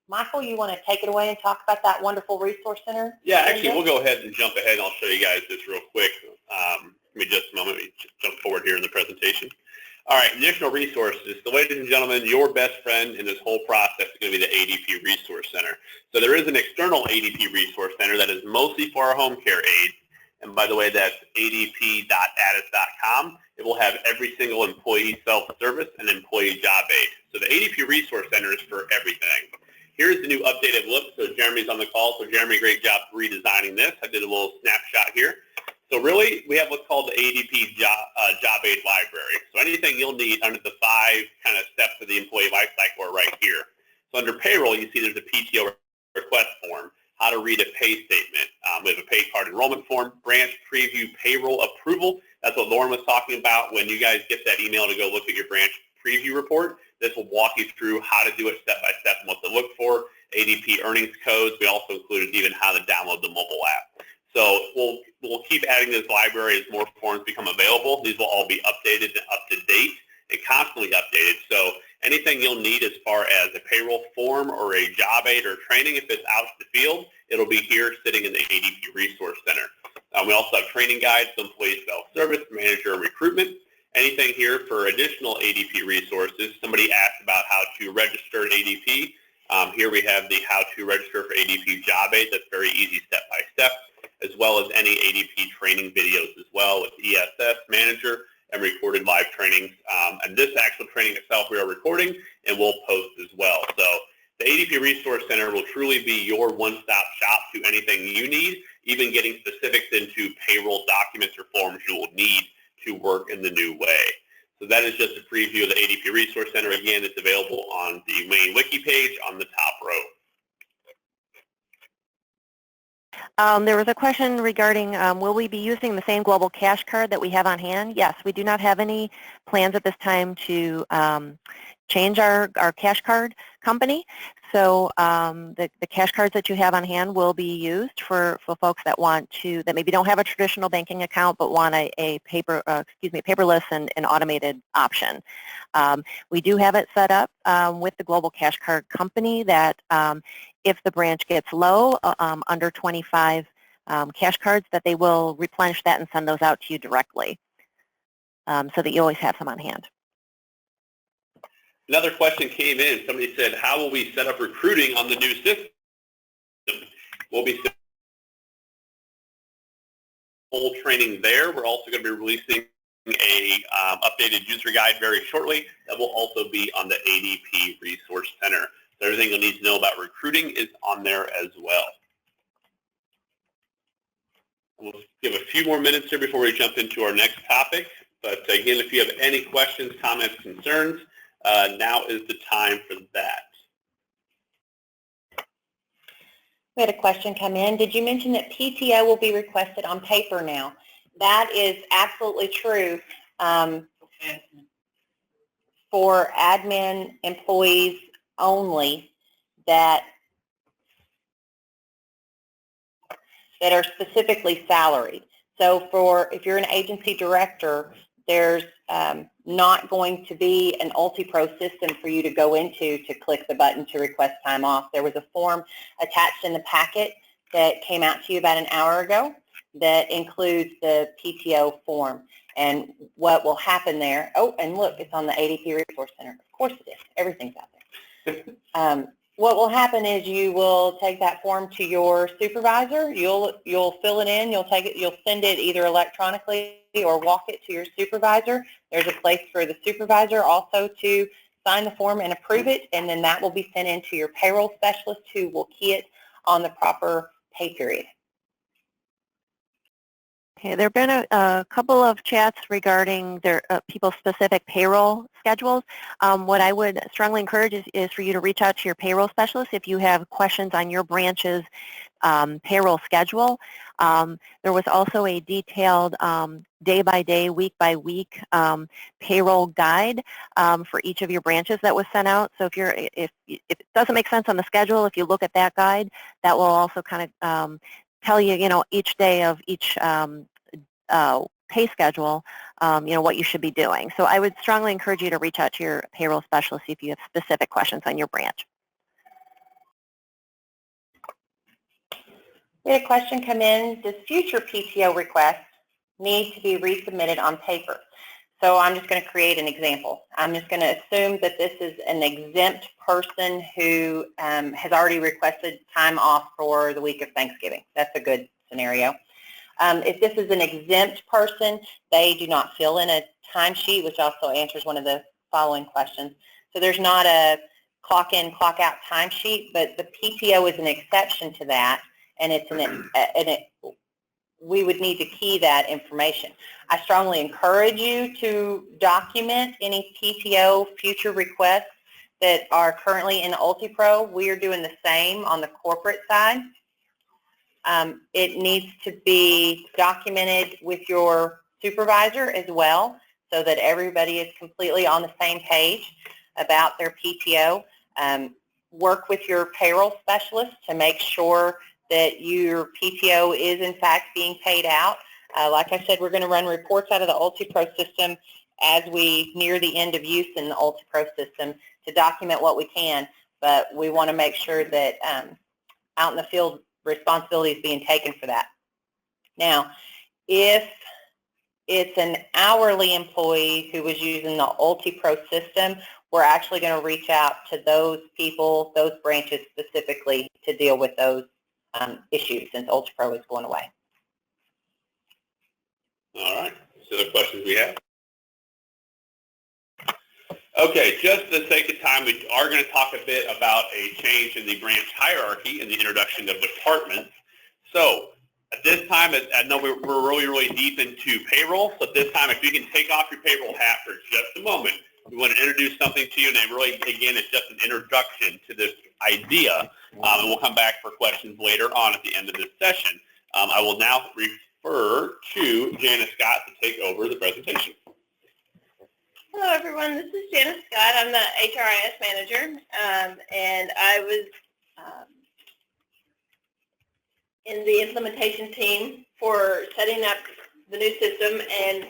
Michael, you want to take it away and talk about that wonderful Resource Center? Yeah, actually, we'll go ahead and jump ahead, and I'll show you guys this real quick. Give me just a moment. Let me just jump forward here in the presentation. All right, additional resources. So ladies and gentlemen, your best friend in this whole process is going to be the ADP Resource Center. So there is an external ADP Resource Center that is mostly for our home care aides. And by the way, that's adp.addis.com. It will have every single employee self-service and employee job aid. So the ADP Resource Center is for everything. Here's the new updated look. So Jeremy's on the call. So Jeremy, great job redesigning this. I did a little snapshot here. So really, we have what's called the ADP job aid library. So anything you'll need under the 5 kind of steps of the employee life cycle are right here. So under payroll, you see there's a PTO request form, how to read a pay statement. We have a pay card enrollment form, branch preview payroll approval. That's what Lauren was talking about. When you guys get that email to go look at your branch preview report, this will walk you through how to do it step by step and what to look for. ADP earnings codes. We also included even how to download the mobile app. So we'll keep adding this library as more forms become available. These will all be updated and up to date and constantly updated. So anything you'll need as far as a payroll form or a job aid or training, if it's out to the field, it'll be here sitting in the ADP Resource Center. We also have training guides, employee self-service, manager and recruitment. Anything here for additional ADP resources. Somebody asked about how to register at ADP. Here we have the how to register for ADP job aid. That's very easy step by step, as well as any ADP training videos as well with ESS, manager, and recorded live trainings. And this actual training itself we are recording and we'll post as well. So the ADP Resource Center will truly be your one-stop shop to anything you need, even getting specifics into payroll documents or forms you will need to work in the new way. So that is just a preview of the ADP Resource Center. Again, it's available on the main wiki page on the top row. There was a question regarding will we be using the same global cash card that we have on hand? Yes, we do not have any plans at this time to change our cash card company. So the cash cards that you have on hand will be used for folks that that maybe don't have a traditional banking account but want a paperless and automated option. We do have it set up with the global cash card company that if the branch gets low, under 25 cash cards, that they will replenish that and send those out to you directly so that you always have some on hand. Another question came in. Somebody said, how will we set up recruiting on the new system? We'll be full training there. We're also going to be releasing a updated user guide very shortly that will also be on the ADP Resource Center. So everything you'll need to know about recruiting is on there as well. We'll give a few more minutes here before we jump into our next topic. But again, if you have any questions, comments, concerns, now is the time for that. We had a question come in. Did you mention that PTO will be requested on paper now? That is absolutely true. For admin employees only that are specifically salaried. So if you're an agency director, there's not going to be an UltiPro system for you to go into to click the button to request time off. There was a form attached in the packet that came out to you about an hour ago that includes the PTO form. And what will happen there, oh, and look, it's on the ADP Resource Center. Of course it is. Everything's out there. What will happen is you will take that form to your supervisor. You'll fill it in. You'll take it. You'll send it either electronically or walk it to your supervisor. There's a place for the supervisor also to sign the form and approve it, and then that will be sent into your payroll specialist, who will key it on the proper pay period. Okay, there have been a couple of chats regarding their people's specific payroll schedules. What I would strongly encourage is for you to reach out to your payroll specialist if you have questions on your branch's payroll schedule. There was also a detailed day-by-day, week-by-week payroll guide for each of your branches that was sent out. So if it doesn't make sense on the schedule, if you look at that guide, that will also kind of tell you, each day of each pay schedule, what you should be doing. So I would strongly encourage you to reach out to your payroll specialist if you have specific questions on your branch. We had a question come in: does future PTO requests need to be resubmitted on paper? So I'm just going to create an example. I'm just going to assume that this is an exempt person who has already requested time off for the week of Thanksgiving. That's a good scenario. If this is an exempt person, they do not fill in a timesheet, which also answers one of the following questions. So there's not a clock in, clock out timesheet, but the PTO is an exception to that, and we would need to key that information. I strongly encourage you to document any PTO future requests that are currently in UltiPro. We are doing the same on the corporate side. It needs to be documented with your supervisor as well, so that everybody is completely on the same page about their PTO. Work with your payroll specialist to make sure that your PTO is in fact being paid out. Like I said, we're going to run reports out of the UltiPro system as we near the end of use in the UltiPro system to document what we can, but we want to make sure that out in the field, responsibility is being taken for that. Now, if it's an hourly employee who was using the UltiPro system, we're actually going to reach out to those people, those branches specifically, to deal with those issues, since UltiPro is going away. All right. So the questions we have. Okay, just for the sake of time, we are going to talk a bit about a change in the branch hierarchy and the introduction of departments. So at this time, I know we're really, really deep into payroll. So at this time, if you can take off your payroll hat for just a moment, we want to introduce something to you, and really, again, it's just an introduction to this idea, and we'll come back for questions later on at the end of this session. I will now refer to Janice Scott to take over the presentation. Hello, everyone. This is Janice Scott. I'm the HRIS manager, and I was in the implementation team for setting up the new system, and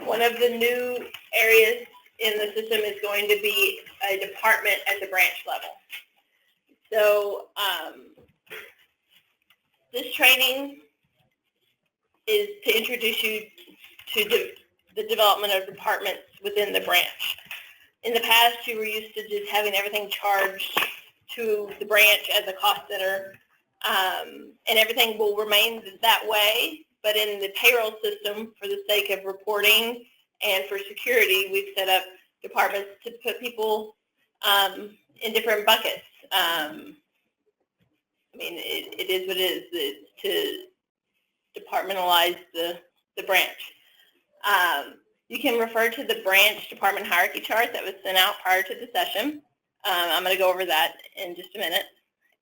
one of the new areas in the system is going to be a department at the branch level. So this training is to introduce you to the development of departments within the branch. In the past, you were used to just having everything charged to the branch as a cost center, and everything will remain that way, but in the payroll system, for the sake of reporting and for security, we've set up departments to put people in different buckets. It is what it is, to departmentalize the branch. You can refer to the branch department hierarchy chart that was sent out prior to the session. I'm going to go over that in just a minute.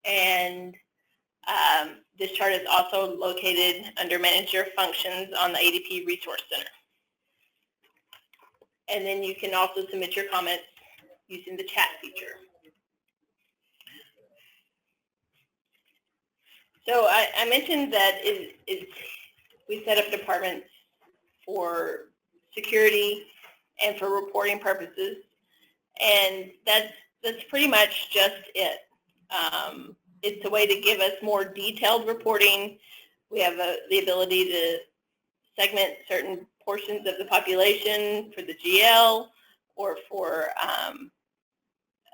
And this chart is also located under Manager Functions on the ADP Resource Center. And then you can also submit your comments using the chat feature. So I mentioned that we set up departments for security and for reporting purposes, and that's pretty much just it. It's a way to give us more detailed reporting We have the ability to segment certain portions of the population for the GL or for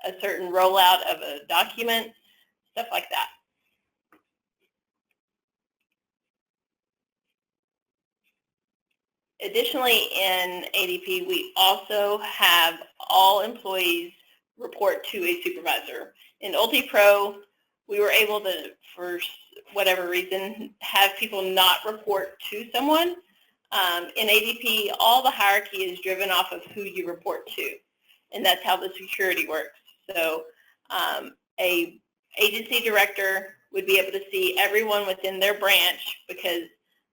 a certain rollout of a document, stuff like that. Additionally, in ADP, we also have all employees report to a supervisor. In UltiPro, we were able to, for whatever reason, have people not report to someone. In ADP, all the hierarchy is driven off of who you report to, and that's how the security works. So a agency director would be able to see everyone within their branch because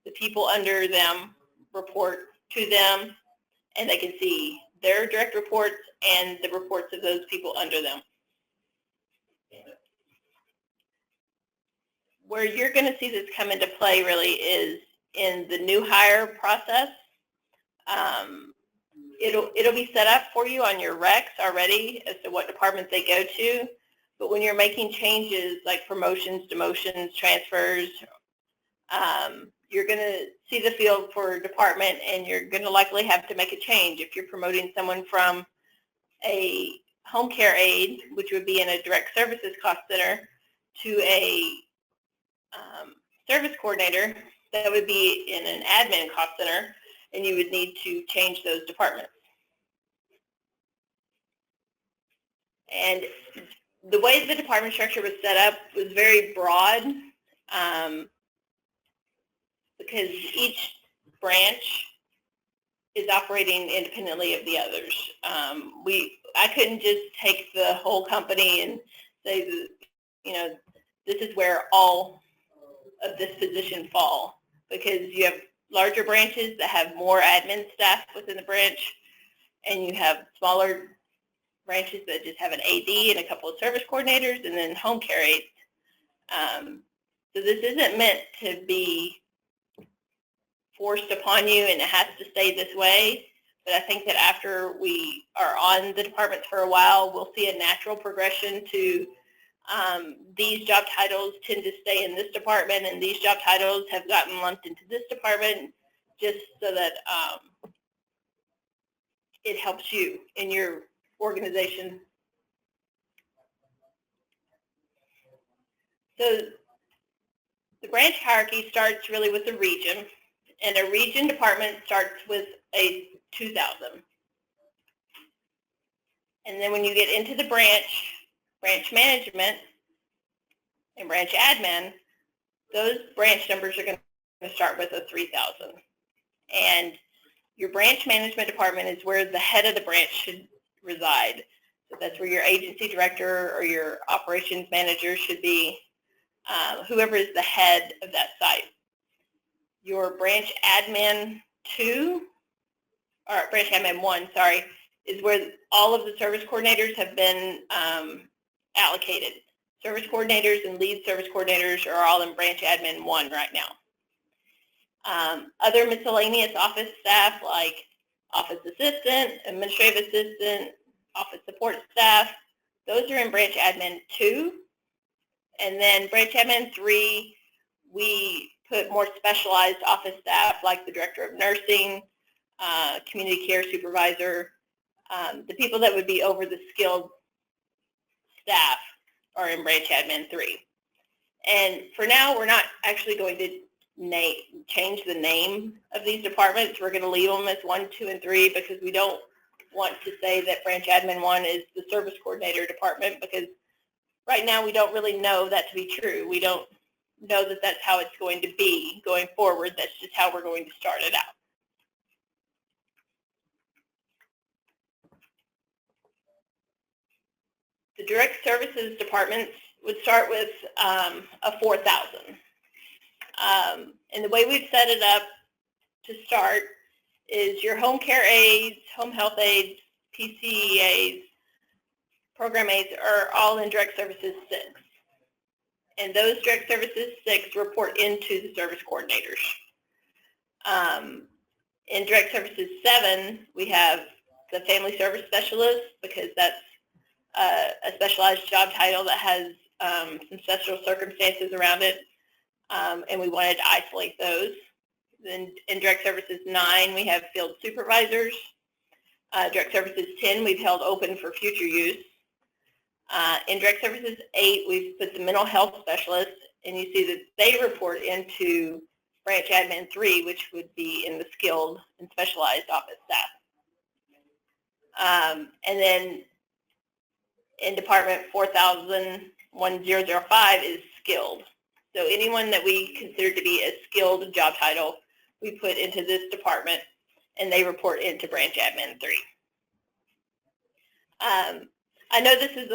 the people under them report to them, and they can see their direct reports and the reports of those people under them. Where you're going to see this come into play really is in the new hire process. It'll be set up for you on your recs already as to what departments they go to, but when you're making changes like promotions, demotions, transfers, you're going to see the field for department, and you're going to likely have to make a change. If you're promoting someone from a home care aide, which would be in a direct services cost center, to a service coordinator, that would be in an admin cost center, and you would need to change those departments. And the way the department structure was set up was very broad, because each branch is operating independently of the others. I couldn't just take the whole company and say, this is where all of this position fall, because you have larger branches that have more admin staff within the branch, and you have smaller branches that just have an AD and a couple of service coordinators and then home care aides. So this isn't meant to be forced upon you and it has to stay this way, but I think that after we are on the departments for a while, we'll see a natural progression to these job titles tend to stay in this department, and these job titles have gotten lumped into this department, just so that it helps you in your organization. So the branch hierarchy starts really with the region, and a region department starts with a 2,000. And then when you get into the branch management, and branch admin, those branch numbers are going to start with a 3,000. And your branch management department is where the head of the branch should reside. So that's where your agency director or your operations manager should be, whoever is the head of that site. Your branch admin 2, or branch admin 1, sorry, is where all of the service coordinators have been allocated. Service coordinators and lead service coordinators are all in branch admin 1 right now. Other miscellaneous office staff like office assistant, administrative assistant, office support staff, those are in branch admin 2. And then branch admin 3, we put more specialized office staff like the director of nursing, community care supervisor, the people that would be over the skilled staff are in branch admin 3. And for now, we're not actually going to change the name of these departments. We're going to leave them as 1, 2, and 3 because we don't want to say that branch admin 1 is the service coordinator department, because right now we don't really know that to be true. We don't know that that's how it's going to be going forward. That's just how we're going to start it out. The direct services departments would start with a 4,000. And the way we've set it up to start is your home care aides, home health aides, PCEAs, program aides are all in direct services 6. And those direct services 6 report into the service coordinators. In direct services 7, we have the family service specialist, because that's a specialized job title that has some special circumstances around it. and we wanted to isolate those. Then in Direct Services 9, we have field supervisors. Direct Services 10, we've held open for future use. In Direct Services 8, we've put the mental health specialists, and you see that they report into Branch Admin 3, which would be in the skilled and specialized office staff. And then in Department 4000-1005 is skilled. So anyone that we consider to be a skilled job title, we put into this department, and they report into Branch Admin 3. I know this is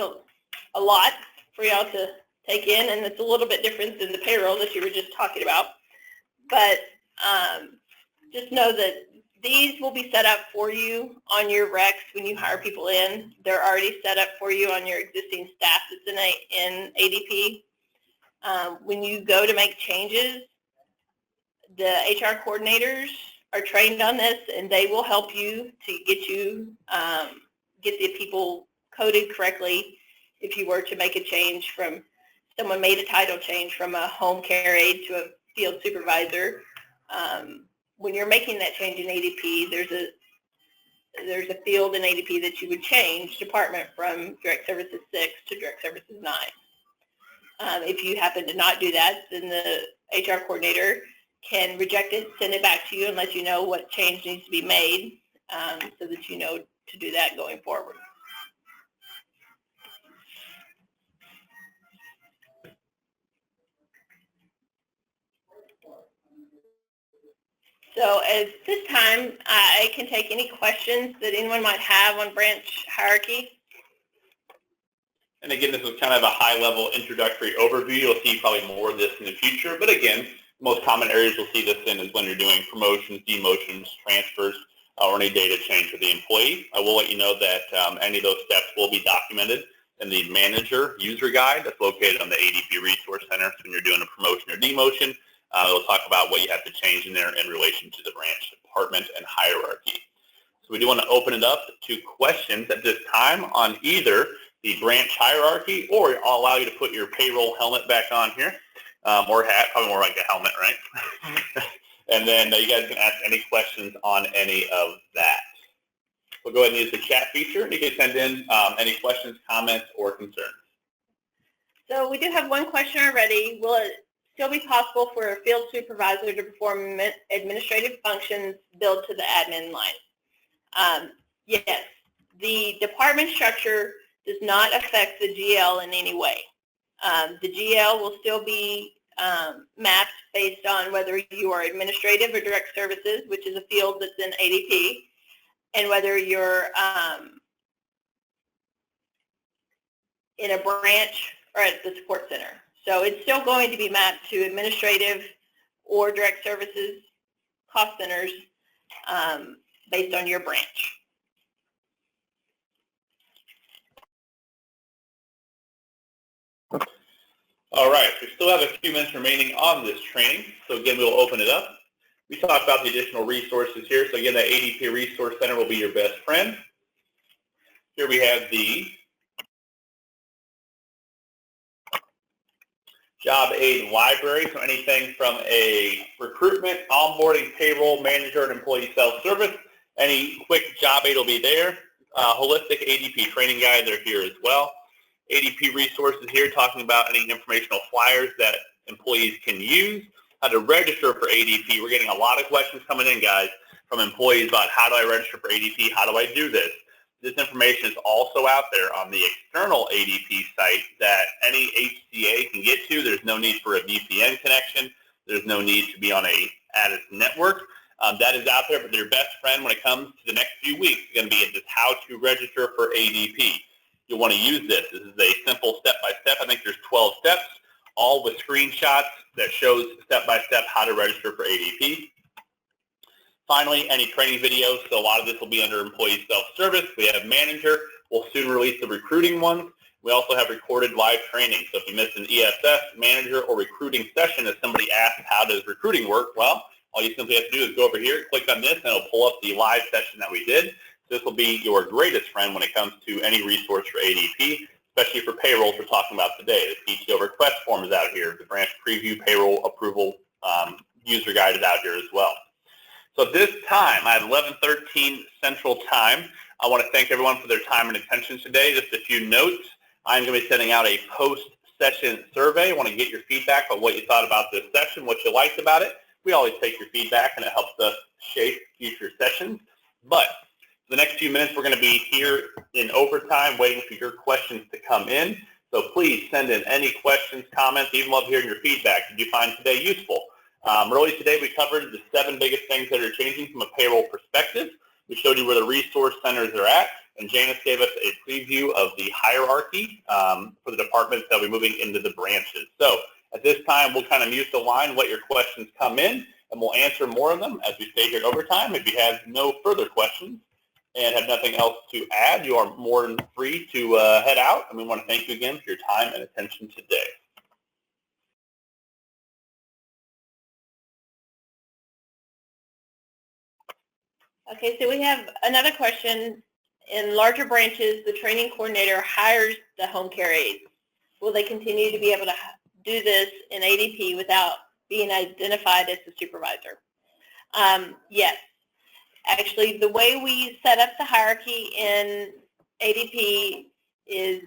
a lot for y'all to take in, and it's a little bit different than the payroll that you were just talking about. But just know that these will be set up for you on your recs when you hire people in. They're already set up for you on your existing staff that's in ADP. When you go to make changes, the HR coordinators are trained on this, and they will help you to get the people coded correctly if you were to make a change from, someone made a title change from a home care aide to a field supervisor. When you're making that change in ADP, there's a field in ADP that you would change department from Direct Services 6 to Direct Services 9. If you happen to not do that, then the HR coordinator can reject it, send it back to you, and let you know what change needs to be made so that you know to do that going forward. So at this time, I can take any questions that anyone might have on branch hierarchy. And again, this was kind of a high-level introductory overview. You'll see probably more of this in the future. But again, the most common areas you'll see this in is when you're doing promotions, demotions, transfers, or any data change for the employee. I will let you know that any of those steps will be documented in the manager user guide that's located on the ADP Resource Center. So when you're doing a promotion or demotion, it'll talk about what you have to change in there in relation to the branch department and hierarchy. So we do want to open it up to questions at this time on either the branch hierarchy, or I'll allow you to put your payroll helmet back on here, or hat, probably more like a helmet, right? And then you guys can ask any questions on any of that. We'll go ahead and use the chat feature, and you can send in any questions, comments, or concerns. So we do have one question already. Will it still be possible for a field supervisor to perform administrative functions billed to the admin line? Yes. The department structure does not affect the GL in any way. The GL will still be mapped based on whether you are administrative or direct services, which is a field that's in ADP, and whether you're in a branch or at the support center. So it's still going to be mapped to administrative or direct services cost centers based on your branch. All right, we still have a few minutes remaining on this training. So again, we'll open it up. We talked about the additional resources here. So again, the ADP Resource Center will be your best friend. Here we have the job aid library. So anything from a recruitment, onboarding, payroll, manager, and employee self-service. Any quick job aid will be there. Holistic ADP training guides are here as well. ADP resources here talking about any informational flyers that employees can use, how to register for ADP. We're getting a lot of questions coming in, guys, from employees about how do I register for ADP, how do I do this? This information is also out there on the external ADP site that any HCA can get to. There's no need for a VPN connection. There's no need to be on a Addis network. That is out there, but their best friend when it comes to the next few weeks is going to be just how to register for ADP. You'll want to use this. This is a simple step-by-step. I think there's 12 steps, all with screenshots that shows step-by-step how to register for ADP. Finally, any training videos. So a lot of this will be under employee self-service. We have manager. We'll soon release the recruiting ones. We also have recorded live training. So if you missed an ESS, manager, or recruiting session, if somebody asked how does recruiting work, well, all you simply have to do is go over here, click on this, and it'll pull up the live session that we did. This will be your greatest friend when it comes to any resource for ADP. especially for payrolls we're talking about today. The PTO request form is out here. The branch preview payroll approval user guide is out here as well. So at this time, I have 11:13 Central Time. I want to thank everyone for their time and attention today. Just a few notes. I'm going to be sending out a post-session survey. I want to get your feedback on what you thought about this session, what you liked about it. We always take your feedback, and it helps us shape future sessions. But for the next few minutes, we're going to be here in overtime waiting for your questions to come in. So please send in any questions, comments. Even love hearing your feedback. Did you find today useful? Early today, we covered the 7 biggest things that are changing from a payroll perspective. We showed you where the resource centers are at, and Janice gave us a preview of the hierarchy for the departments that will be moving into the branches. So at this time, we'll kind of mute the line, let your questions come in, and we'll answer more of them as we stay here in overtime. If you have no further questions and have nothing else to add, you are more than free to head out, and we want to thank you again for your time and attention today. Okay, so we have another question. In larger branches, the training coordinator hires the home care aides. Will they continue to be able to do this in ADP without being identified as the supervisor? Yes. Actually, the way we set up the hierarchy in ADP is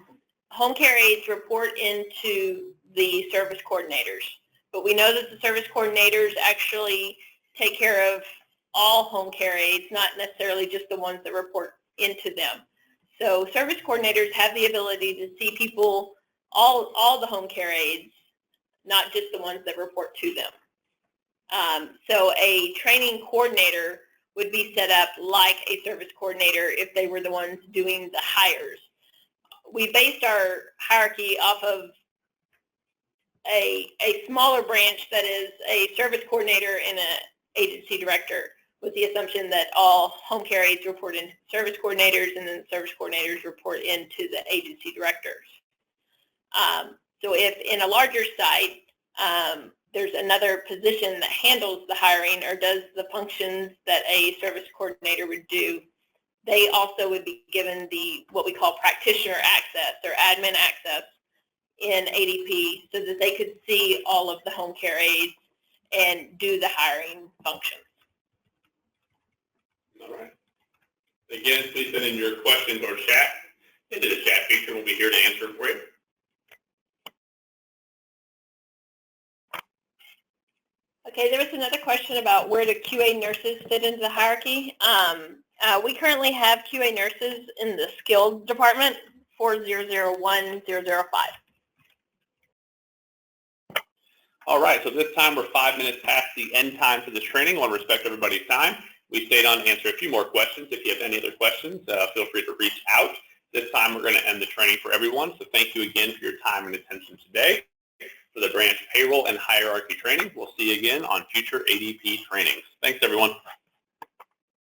home care aides report into the service coordinators. But we know that the service coordinators actually take care of all home care aides, not necessarily just the ones that report into them. So service coordinators have the ability to see people, all the home care aides, not just the ones that report to them. So a training coordinator would be set up like a service coordinator if they were the ones doing the hires. We based our hierarchy off of a smaller branch that is a service coordinator and an agency director, with the assumption that all home care aides report into service coordinators and then service coordinators report into the agency directors. So if in a larger site, there's another position that handles the hiring or does the functions that a service coordinator would do, they also would be given the what we call practitioner access or admin access in ADP so that they could see all of the home care aides and do the hiring functions. All right. Again, please send in your questions or chat into the chat feature. We'll be here to answer them for you. Okay, there was another question about where do QA nurses fit into the hierarchy. We currently have QA nurses in the skilled department, 4001005. All right, so this time we're 5 minutes past the end time for this training. I want to respect everybody's time. We stayed on to answer a few more questions. If you have any other questions, feel free to reach out. This time we're going to end the training for everyone, so thank you again for your time and attention today for the branch payroll and hierarchy training. We'll see you again on future ADP trainings. Thanks, everyone.